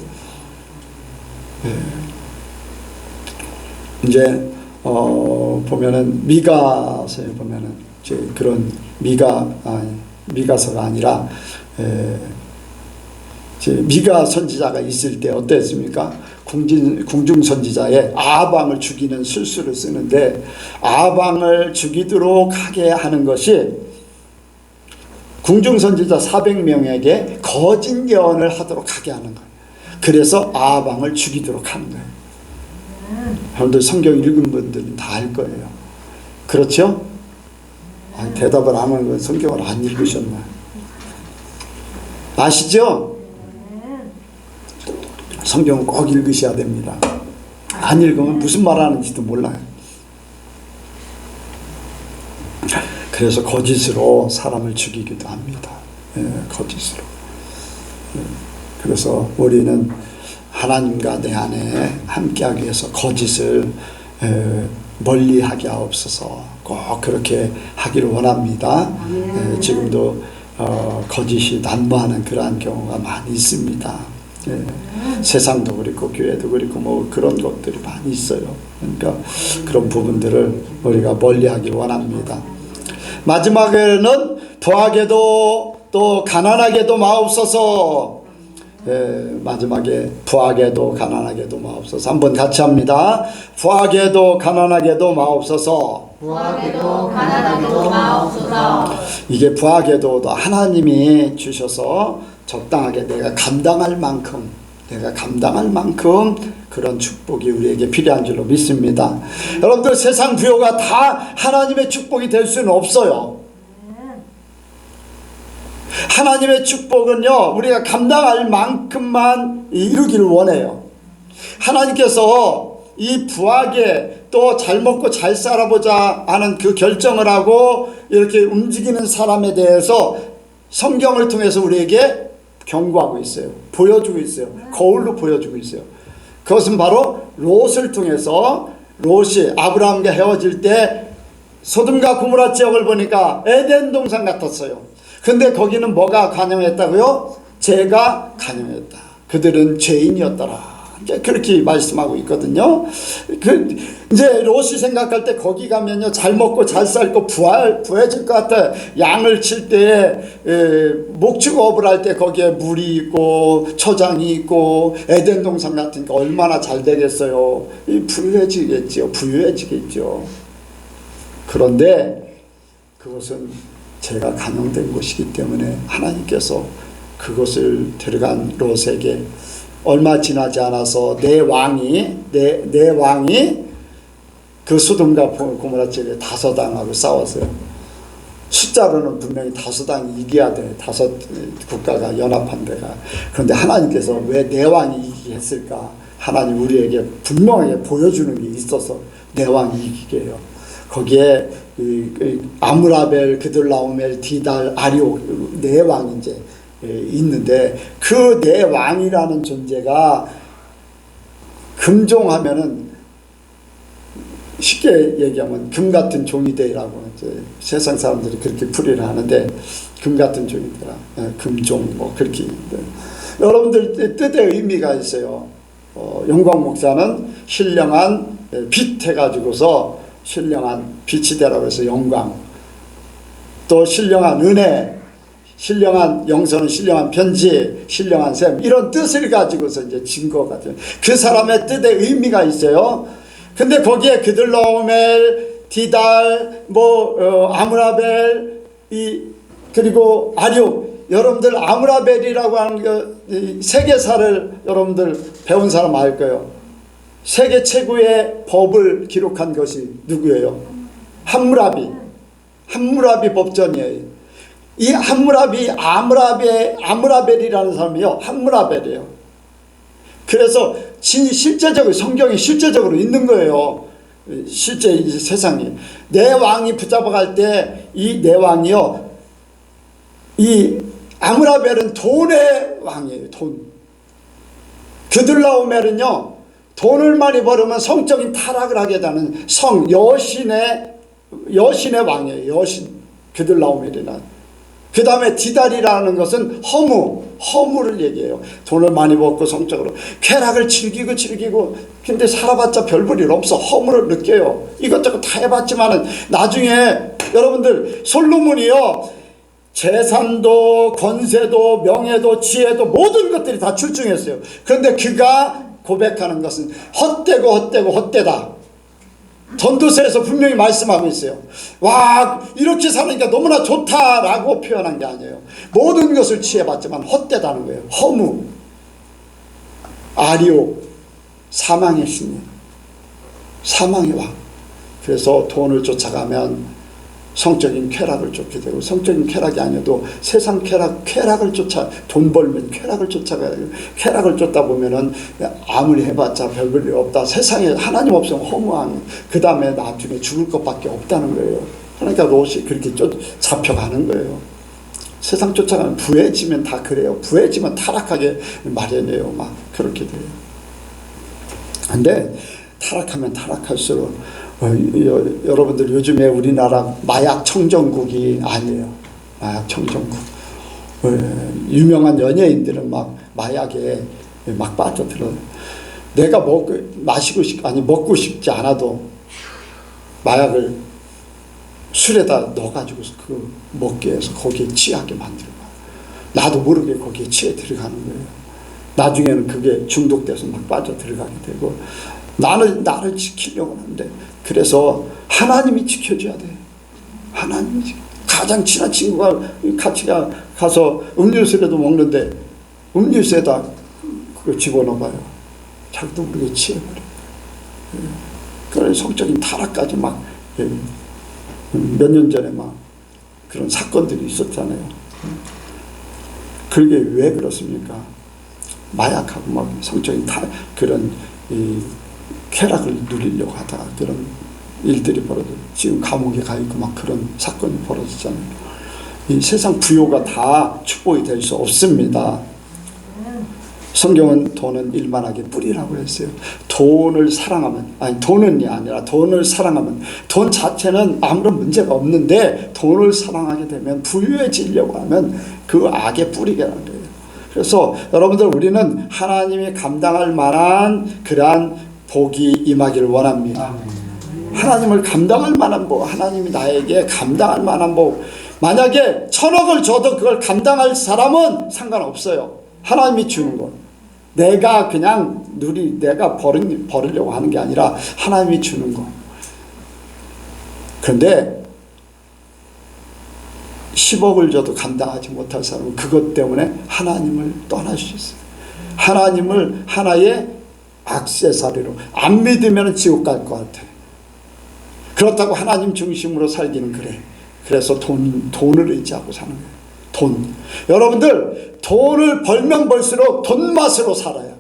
이제 보면은 미가서에 보면은 이제 그런 미가서가 아니라 미가 선지자가 있을 때 어땠습니까? 궁중 선지자의 아방을 죽이는 술수를 쓰는데, 아방을 죽이도록 하게 하는 것이 궁중 선지자 400명에게 거짓 예언을 하도록 하게 하는 거예요. 그래서 아방을 죽이도록 하는 거예요. 여러분들 성경 읽은 분들은 다 알 거예요. 그렇죠? 대답을 안 하는 건 성경을 안 읽으셨나? 아시죠? 성경은 꼭 읽으셔야 됩니다. 안 읽으면 무슨 말 하는지도 몰라요. 그래서 거짓으로 사람을 죽이기도 합니다. 거짓으로. 그래서 우리는 하나님과 내 안에 함께하기 위해서 거짓을 멀리하게 하옵소서. 꼭 그렇게 하기를 원합니다. 지금도 거짓이 난무하는 그러한 경우가 많이 있습니다. 세상도 그렇고 교회도 그렇고 뭐 그런 것들이 많이 있어요. 그러니까 그런 부분들을 우리가 멀리하기를 원합니다. 마지막에는 부하게도 또 가난하게도 마옵소서. 마지막에 부하게도 가난하게도 마옵소서. 한번 같이 합니다. 부하게도 가난하게도 마옵소서. 부하게도 가난하게도 마옵소서. 이게 부하게도 하나님이 주셔서 적당하게 내가 감당할 만큼 그런 축복이 우리에게 필요한 줄로 믿습니다. 여러분들 세상 부요가 다 하나님의 축복이 될 수는 없어요. 하나님의 축복은요, 우리가 감당할 만큼만 이루기를 원해요. 하나님께서 이 부하게 또 잘 먹고 잘 살아보자 하는 그 결정을 하고 이렇게 움직이는 사람에 대해서 성경을 통해서 우리에게 경고하고 있어요. 보여주고 있어요. 거울로 보여주고 있어요. 그것은 바로 롯을 통해서, 롯이 아브라함과 헤어질 때 소돔과 고모라 지역을 보니까 에덴 동산 같았어요. 근데 거기는 뭐가 관영했다고요? 죄가 관영했다. 그들은 죄인이었더라. 이제 그렇게 말씀하고 있거든요. 이제 롯이 생각할 때 거기 가면요, 잘 먹고 잘 살고 부해질 것 같아. 양을 칠 때, 목축업을 할 때 거기에 물이 있고 초장이 있고 에덴 동산 같으니까 얼마나 잘 되겠어요. 부유해지겠죠. 그런데 그것은 죄가 간용된 곳이기 때문에 하나님께서 그것을 데려간 롯에게 얼마 지나지 않아서 내 왕이 그 소돔과 고모라 지역에 다소당하고 싸웠어요. 숫자로는 분명히 다소당이 이겨야 돼. 다섯 국가가 연합한 데가. 그런데 하나님께서 왜 내 왕이 이기게 했을까? 하나님 우리에게 분명하게 보여주는 게 있어서 내 왕이 이기게 해요. 거기에 아므라벨, 그들라오멜, 디달, 아리옥 네 왕이 이제 있는데, 그 네 왕이라는 존재가 금종하면은 쉽게 얘기하면 금 같은 종이 되라고 이제 세상 사람들이 그렇게 풀이를 하는데, 금 같은 종이 되라, 금종 뭐 그렇게. 여러분들 뜻의 의미가 있어요. 영광 목사는 신령한 빛 해가지고서 신령한 빛이 되라고 해서 영광, 또 신령한 은혜, 신령한 영서는 신령한 편지, 신령한 셈, 이런 뜻을 가지고서 이제 증거 같아요. 그 사람의 뜻의 의미가 있어요. 근데 거기에 그들라오멜, 디달, 아므라벨, 그리고 아리옥, 여러분들 아므라벨이라고 하는 그 세계사를 여러분들 배운 사람 알 거예요. 세계 최고의 법을 기록한 것이 누구예요? 함무라비 법전이에요. 이 아므라벨이라는 사람이요, 함무라벨이에요. 그래서 실제적으로 성경에 실제적으로 있는 거예요. 실제 이 세상에 내 왕이 붙잡아갈 때 이 내 왕이요, 이 아므라벨은 돈의 왕이에요. 돈. 그들라오멜은요, 돈을 많이 벌으면 성적인 타락을 하게 되는 여신의 왕이에요. 여신. 그들라오멜이란. 그 다음에 디달이라는 것은 허무를 얘기해요. 돈을 많이 벌고 성적으로 쾌락을 즐기고 근데 살아봤자 별 볼 일 없어. 허무를 느껴요. 이것저것 다 해봤지만은 나중에 여러분들 솔로몬이요, 재산도 권세도 명예도 지혜도 모든 것들이 다 출중했어요. 그런데 그가 고백하는 것은 헛되다. 전도서에서 분명히 말씀하고 있어요. 와, 이렇게 사니까 너무나 좋다라고 표현한 게 아니에요. 모든 것을 취해봤지만 헛되다는 거예요. 허무, 아리오, 사망의 신이, 사망의 왕. 그래서 돈을 쫓아가면 성적인 쾌락을 쫓게 되고, 성적인 쾌락이 아니어도 세상 쾌락을 쫓아, 돈 벌면 쾌락을 쫓아가야 돼요. 쾌락을 쫓다 보면은 아무리 해봤자 별 볼 일 없다. 세상에 하나님 없으면 허무한, 그 다음에 나중에 죽을 것밖에 없다는 거예요. 그러니까 롯이 그렇게 잡혀가는 거예요. 세상 쫓아가면 부해지면 다 그래요. 부해지면 타락하게 마련이에요. 막 그렇게 돼요. 근데 타락하면 타락할수록 여러분들 요즘에 우리나라 마약 청정국이 아니에요. 마약 청정국. 유명한 연예인들은 막 마약에 막 빠져들어요. 내가 먹고 싶지 않아도 마약을 술에다 넣어가지고 그 먹게 해서 거기에 취하게 만들고, 나도 모르게 거기에 취해 들어가는 거예요. 나중에는 그게 중독돼서 막 빠져 들어가게 되고, 나를 지키려고 하는데, 그래서 하나님이 지켜줘야 돼. 하나님이 가장 친한 친구가 같이 가서 음료수라도 먹는데 음료수에다 그거 집어넣어봐요. 자기도 모르게 취해버려. 그런 성적인 타락까지 막 몇 년 전에 막 그런 사건들이 있었잖아요. 그게 왜 그렇습니까? 마약하고 막 성적인 그런 쾌락을 누리려고 하다가 그런 일들이 벌어져. 지금 감옥에 가 있고 막 그런 사건이 벌어졌잖아요. 이 세상 부요가 다 축복이 될 수 없습니다. 성경은 돈은 일만하게 뿌리라고 했어요. 돈을 사랑하면, 돈은이 아니라 돈을 사랑하면, 돈 자체는 아무런 문제가 없는데 돈을 사랑하게 되면, 부유해지려고 하면 그 악의 뿌리라는 거예요. 그래서 여러분들, 우리는 하나님이 감당할 만한 그러한 복이 임하기를 원합니다. 하나님을 감당할 만한 복, 하나님이 나에게 감당할 만한 복. 만약에 1,000억을 줘도 그걸 감당할 사람은 상관없어요. 하나님이 주는 것. 내가 그냥 내가 버리려고 하는 게 아니라 하나님이 주는 거. 그런데 10억을 줘도 감당하지 못할 사람은 그것 때문에 하나님을 떠날 수 있어요. 하나님을 하나의 액세서리로 안 믿으면 지옥 갈 것 같아. 그렇다고 하나님 중심으로 살기는 그래. 그래서 돈을 의지하고 사는 거예요. 돈. 여러분들, 돈을 벌면 벌수록 돈 맛으로 살아요.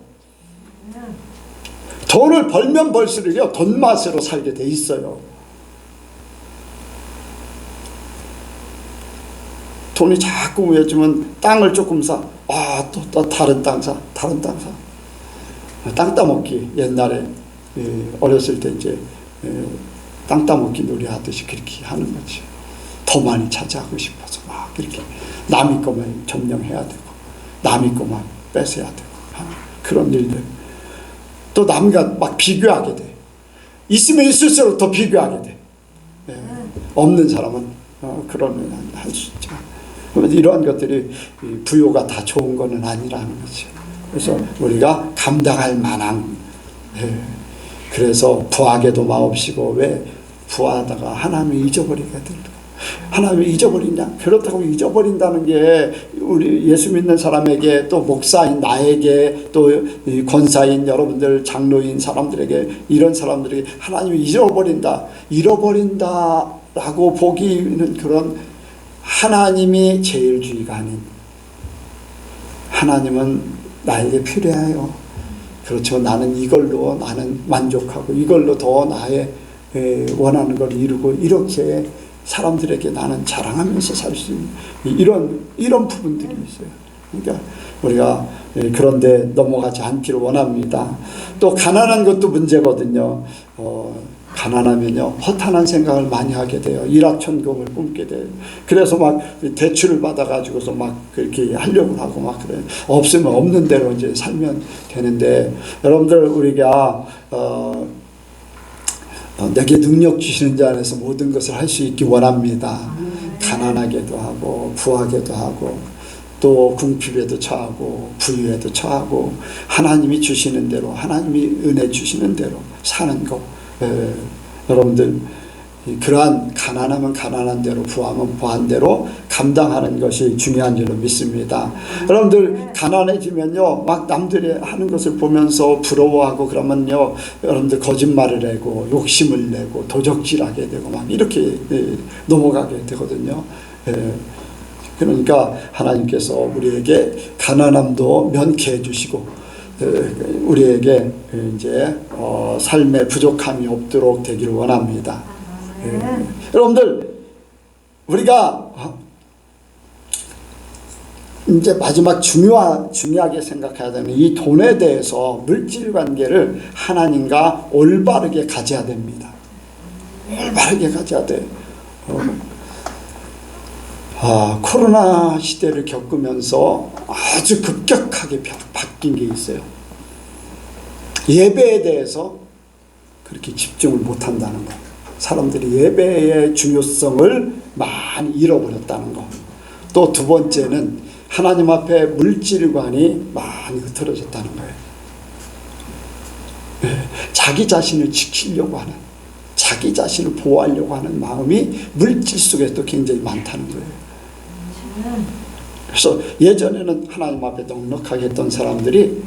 돈을 벌면 벌수록요, 돈 맛으로 살게 돼 있어요. 돈이 자꾸 모여지면 땅을 조금 사. 또 다른 땅 사. 다른 땅 사. 땅 따먹기. 옛날에 어렸을 때 이제 땅 따먹기 놀이 하듯이 그렇게 하는 거지. 더 많이 차지하고 싶어서 막 이렇게 남의 것만 점령해야 되고 남의 것만 뺏어야 되고 하는 그런 일들. 또 남과 막 비교하게 돼. 있으면 있을수록 더 비교하게 돼. 없는 사람은 그러면 할 수 있죠. 이러한 것들이 부요가 다 좋은 거는 아니라는 거죠. 그래서 우리가 감당할 만한, 그래서 부하게도 마옵시고, 왜 부하다가 하나님을 잊어버리게 될까? 하나님을 잊어버리냐? 그렇다고 잊어버린다는 게 우리 예수 믿는 사람에게, 또 목사인 나에게, 또 권사인 여러분들, 장로인 사람들에게, 이런 사람들에게 하나님을 잃어버린다라고 보기는 그런, 하나님이 제일주의가 아닌, 하나님은 나에게 필요해요. 그렇지만 나는 이걸로 나는 만족하고 이걸로 더 나의 원하는 걸 이루고, 이렇게 사람들에게 나는 자랑하면서 살 수 있는 이런 부분들이 있어요. 그러니까 우리가 그런데 넘어가지 않기를 원합니다. 또 가난한 것도 문제거든요. 가난하면요 허탄한 생각을 많이 하게 돼요. 일확천금을 꿈게 돼요. 그래서 막 대출을 받아가지고서 막 그렇게 하려고 하고 막 그래요. 없으면 없는 대로 이제 살면 되는데, 여러분들 우리가 내게 능력 주시는 자 안에서 모든 것을 할 수 있기 원합니다. 가난하게도 하고 부하게도 하고 또 궁핍에도 처하고 부유에도 처하고 하나님이 주시는 대로, 하나님이 은혜 주시는 대로 사는 것. 여러분들 그러한 가난하면 가난한 대로, 부하면 부한 대로 감당하는 것이 중요한 줄로 믿습니다. 여러분들 가난해지면요 막 남들이 하는 것을 보면서 부러워하고 그러면요 여러분들 거짓말을 하고 욕심을 내고 도적질하게 되고 막 이렇게 넘어가게 되거든요. 그러니까 하나님께서 우리에게 가난함도 면케해 주시고 우리에게 이제 삶의 부족함이 없도록 되기를 원합니다. 여러분들 우리가 이제 마지막 중요하게 생각해야 되는 이 돈에 대해서 물질 관계를 하나님과 올바르게 가져야 됩니다. 올바르게 가져야 돼. 코로나 시대를 겪으면서 아주 급격하게 바뀐 게 있어요. 예배에 대해서 그렇게 집중을 못한다는 거. 사람들이 예배의 중요성을 많이 잃어버렸다는 거. 또 두 번째는 하나님 앞에 물질관이 많이 흐트러졌다는 거예요. 자기 자신을 지키려고 하는, 자기 자신을 보호하려고 하는 마음이 물질 속에도 굉장히 많다는 거예요. 그래서 예전에는 하나님 앞에 넉넉하게 했던 사람들이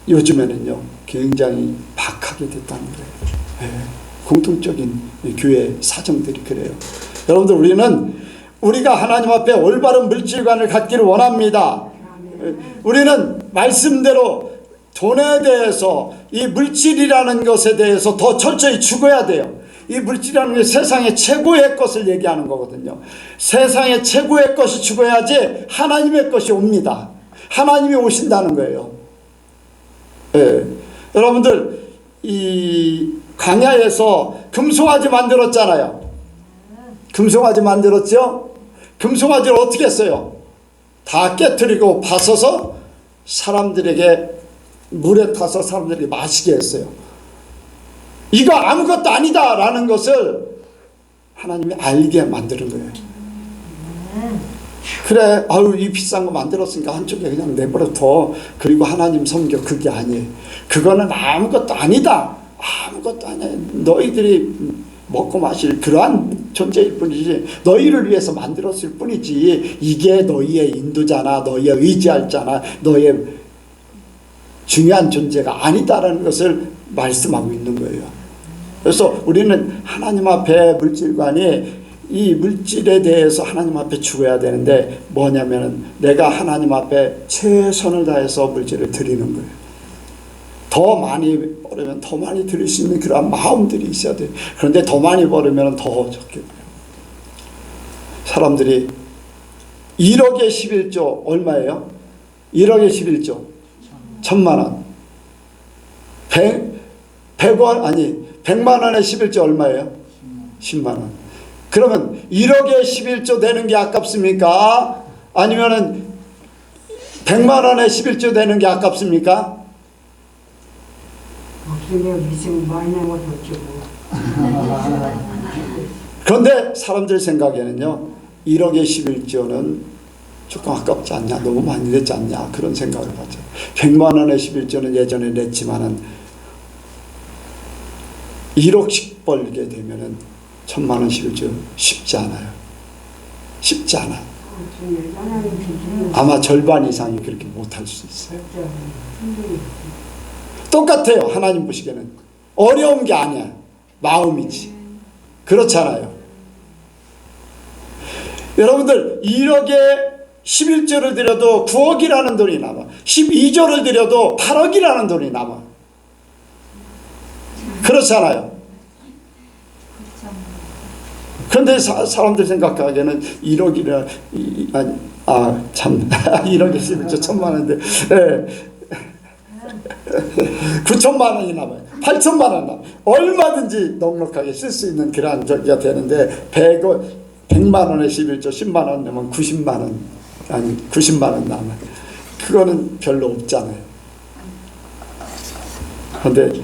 요즘에는요 굉장히 박하게 됐다는 거예요. 공통적인 교회 사정들이 그래요. 여러분들 우리가 하나님 앞에 올바른 물질관을 갖기를 원합니다. 우리는 말씀대로 돈에 대해서, 이 물질이라는 것에 대해서 더 철저히 죽어야 돼요. 이 물질이라는 게 세상의 최고의 것을 얘기하는 거거든요. 세상의 최고의 것이 죽어야지 하나님의 것이 옵니다. 하나님이 오신다는 거예요. 여러분들 이 광야에서 금송아지 만들었잖아요. 금송아지 만들었죠? 금송아지를 어떻게 했어요? 다 깨트리고 밭어서 사람들에게 물에 타서 사람들에게 마시게 했어요. 이거 아무것도 아니다 라는 것을 하나님이 알게 만드는 거예요. 그래, 이 비싼 거 만들었으니까 한쪽에 그냥 내버려둬. 그리고 하나님 섬겨. 그게 아니에요. 그거는 아무것도 아니다. 아무것도 아니야. 너희들이 먹고 마실 그러한 존재일 뿐이지, 너희를 위해서 만들었을 뿐이지, 이게 너희의 인도자나 너희의 의지할 자나 너희의 중요한 존재가 아니다라는 것을 말씀하고 있는 거예요. 그래서 우리는 하나님 앞에 물질관이, 이 물질에 대해서 하나님 앞에 죽어야 되는데 뭐냐면은 내가 하나님 앞에 최선을 다해서 물질을 드리는 거예요. 더 많이 벌으면 더 많이 드릴 수 있는 그런 마음들이 있어야 돼요. 그런데 더 많이 벌으면 더 적게 돼요. 사람들이 1억에 11조 얼마예요? 1억에 11조 1000만 원. 100원 아니 100만 원에 11조 얼마예요? 10만 원. 그러면 1억에 11조 되는 게 아깝습니까? 아니면은 100만 원에 11조 되는 게 아깝습니까? 그런데 사람들 생각에는요 1억에 11조는 조금 아깝지 않냐, 너무 많이 냈지 않냐, 그런 생각을 하죠. 100만 원에 11조는 예전에 냈지만은 1억씩 벌게 되면은 1000만 원 11조 쉽지 않아요. 쉽지 않아요. 아마 절반 이상이 그렇게 못할 수 있어요. 똑같아요. 하나님 보시기에는 어려운 게 아니야. 마음이지. 그렇잖아요. 여러분들 1억에 11조를 드려도 9억이라는 돈이 남아. 12조를 드려도 8억이라는 돈이 남아. 그렇잖아요. 그런데 사람들 생각하기에는 1억이라 참 1억에 11조 1000만 원인데 9천만 원이 남아요. 8천만 원 남아요. 얼마든지 넉넉하게 쓸 수 있는 그러한 저기가 되는데 100만 원에 11조 10만 원 내면 90만 원, 아니 90만 원 남아요. 그거는 별로 없잖아요. 그런데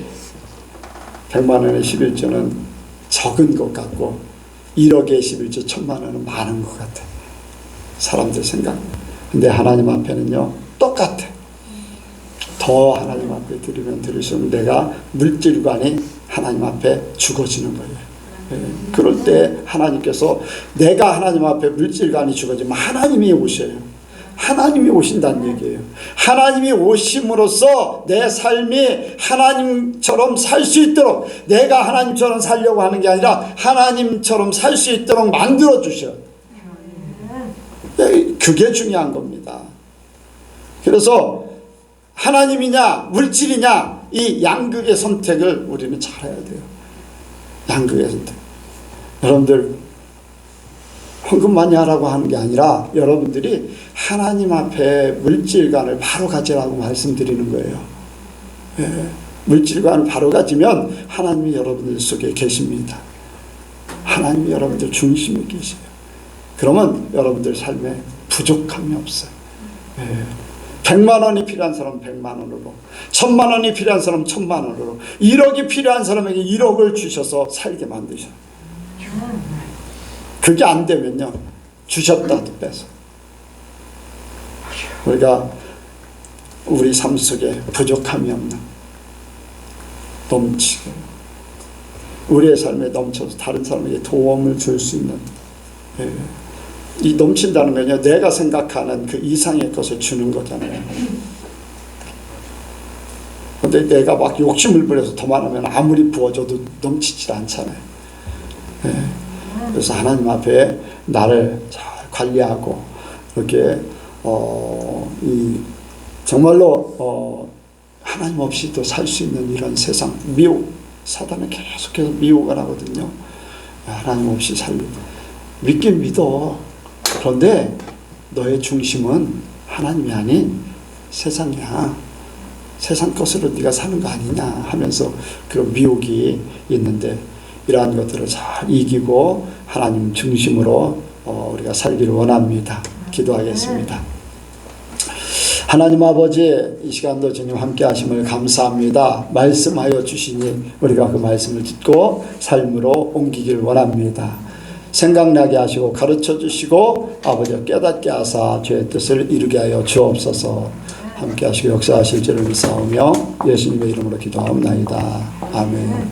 100만 원에 11조는 적은 것 같고 1억에 11조 1000만 원은 많은 것 같아요. 사람들 생각. 근데 하나님 앞에는요 똑같아. 더 하나님 앞에 드리면 드릴수록 내가 물질관이 하나님 앞에 죽어지는 거예요. 그럴 때 하나님께서 내가 하나님 앞에 물질관이 죽어지면 하나님이 오셔요. 하나님이 오신다는 얘기예요. 하나님이 오심으로써 내 삶이 하나님처럼 살 수 있도록, 내가 하나님처럼 살려고 하는 게 아니라 하나님처럼 살 수 있도록 만들어 주셔. 그게 중요한 겁니다. 그래서 하나님이냐 물질이냐 이 양극의 선택을 우리는 잘해야 돼요. 양극의 선택. 여러분들 헌금 많이 하라고 하는 게 아니라 여러분들이 하나님 앞에 물질관을 바로 가지라고 말씀드리는 거예요. 물질관을 바로 가지면 하나님이 여러분들 속에 계십니다. 하나님이 여러분들 중심에 계세요. 그러면 여러분들 삶에 부족함이 없어요. 100만 원이 필요한 사람은 100만 원으로, 1000만 원이 필요한 사람은 1000만 원으로, 1억이 필요한 사람에게 1억을 주셔서 살게 만드셔요. 그게 안 되면요 주셨다도 뺏어. 우리가 우리 삶 속에 부족함이 없는, 넘치게 우리의 삶에 넘쳐서 다른 사람에게 도움을 줄 수 있는, 이 넘친다는 건요 내가 생각하는 그 이상의 것을 주는 거잖아요. 근데 내가 막 욕심을 부려서 더 많으면 아무리 부어줘도 넘치질 않잖아요. 그래서 하나님 앞에 나를 잘 관리하고 이렇게 정말로 하나님 없이도 살 수 있는 이런 세상, 미혹, 사단은 계속해서 미혹을 하거든요. 하나님 없이 믿긴 믿어. 그런데 너의 중심은 하나님이 아닌 세상이야. 세상 것으로 네가 사는 거 아니냐 하면서 그런 미혹이 있는데, 이러한 것들을 잘 이기고 하나님 중심으로 우리가 살기를 원합니다. 기도하겠습니다. 하나님 아버지, 이 시간도 주님 함께 하심을 감사합니다. 말씀하여 주시니 우리가 그 말씀을 듣고 삶으로 옮기기를 원합니다. 생각나게 하시고 가르쳐 주시고 아버지 깨닫게 하사 죄의 뜻을 이루게 하여 주옵소서. 함께 하시고 역사하실 줄을 믿사오며 예수님의 이름으로 기도하옵나이다. 아멘.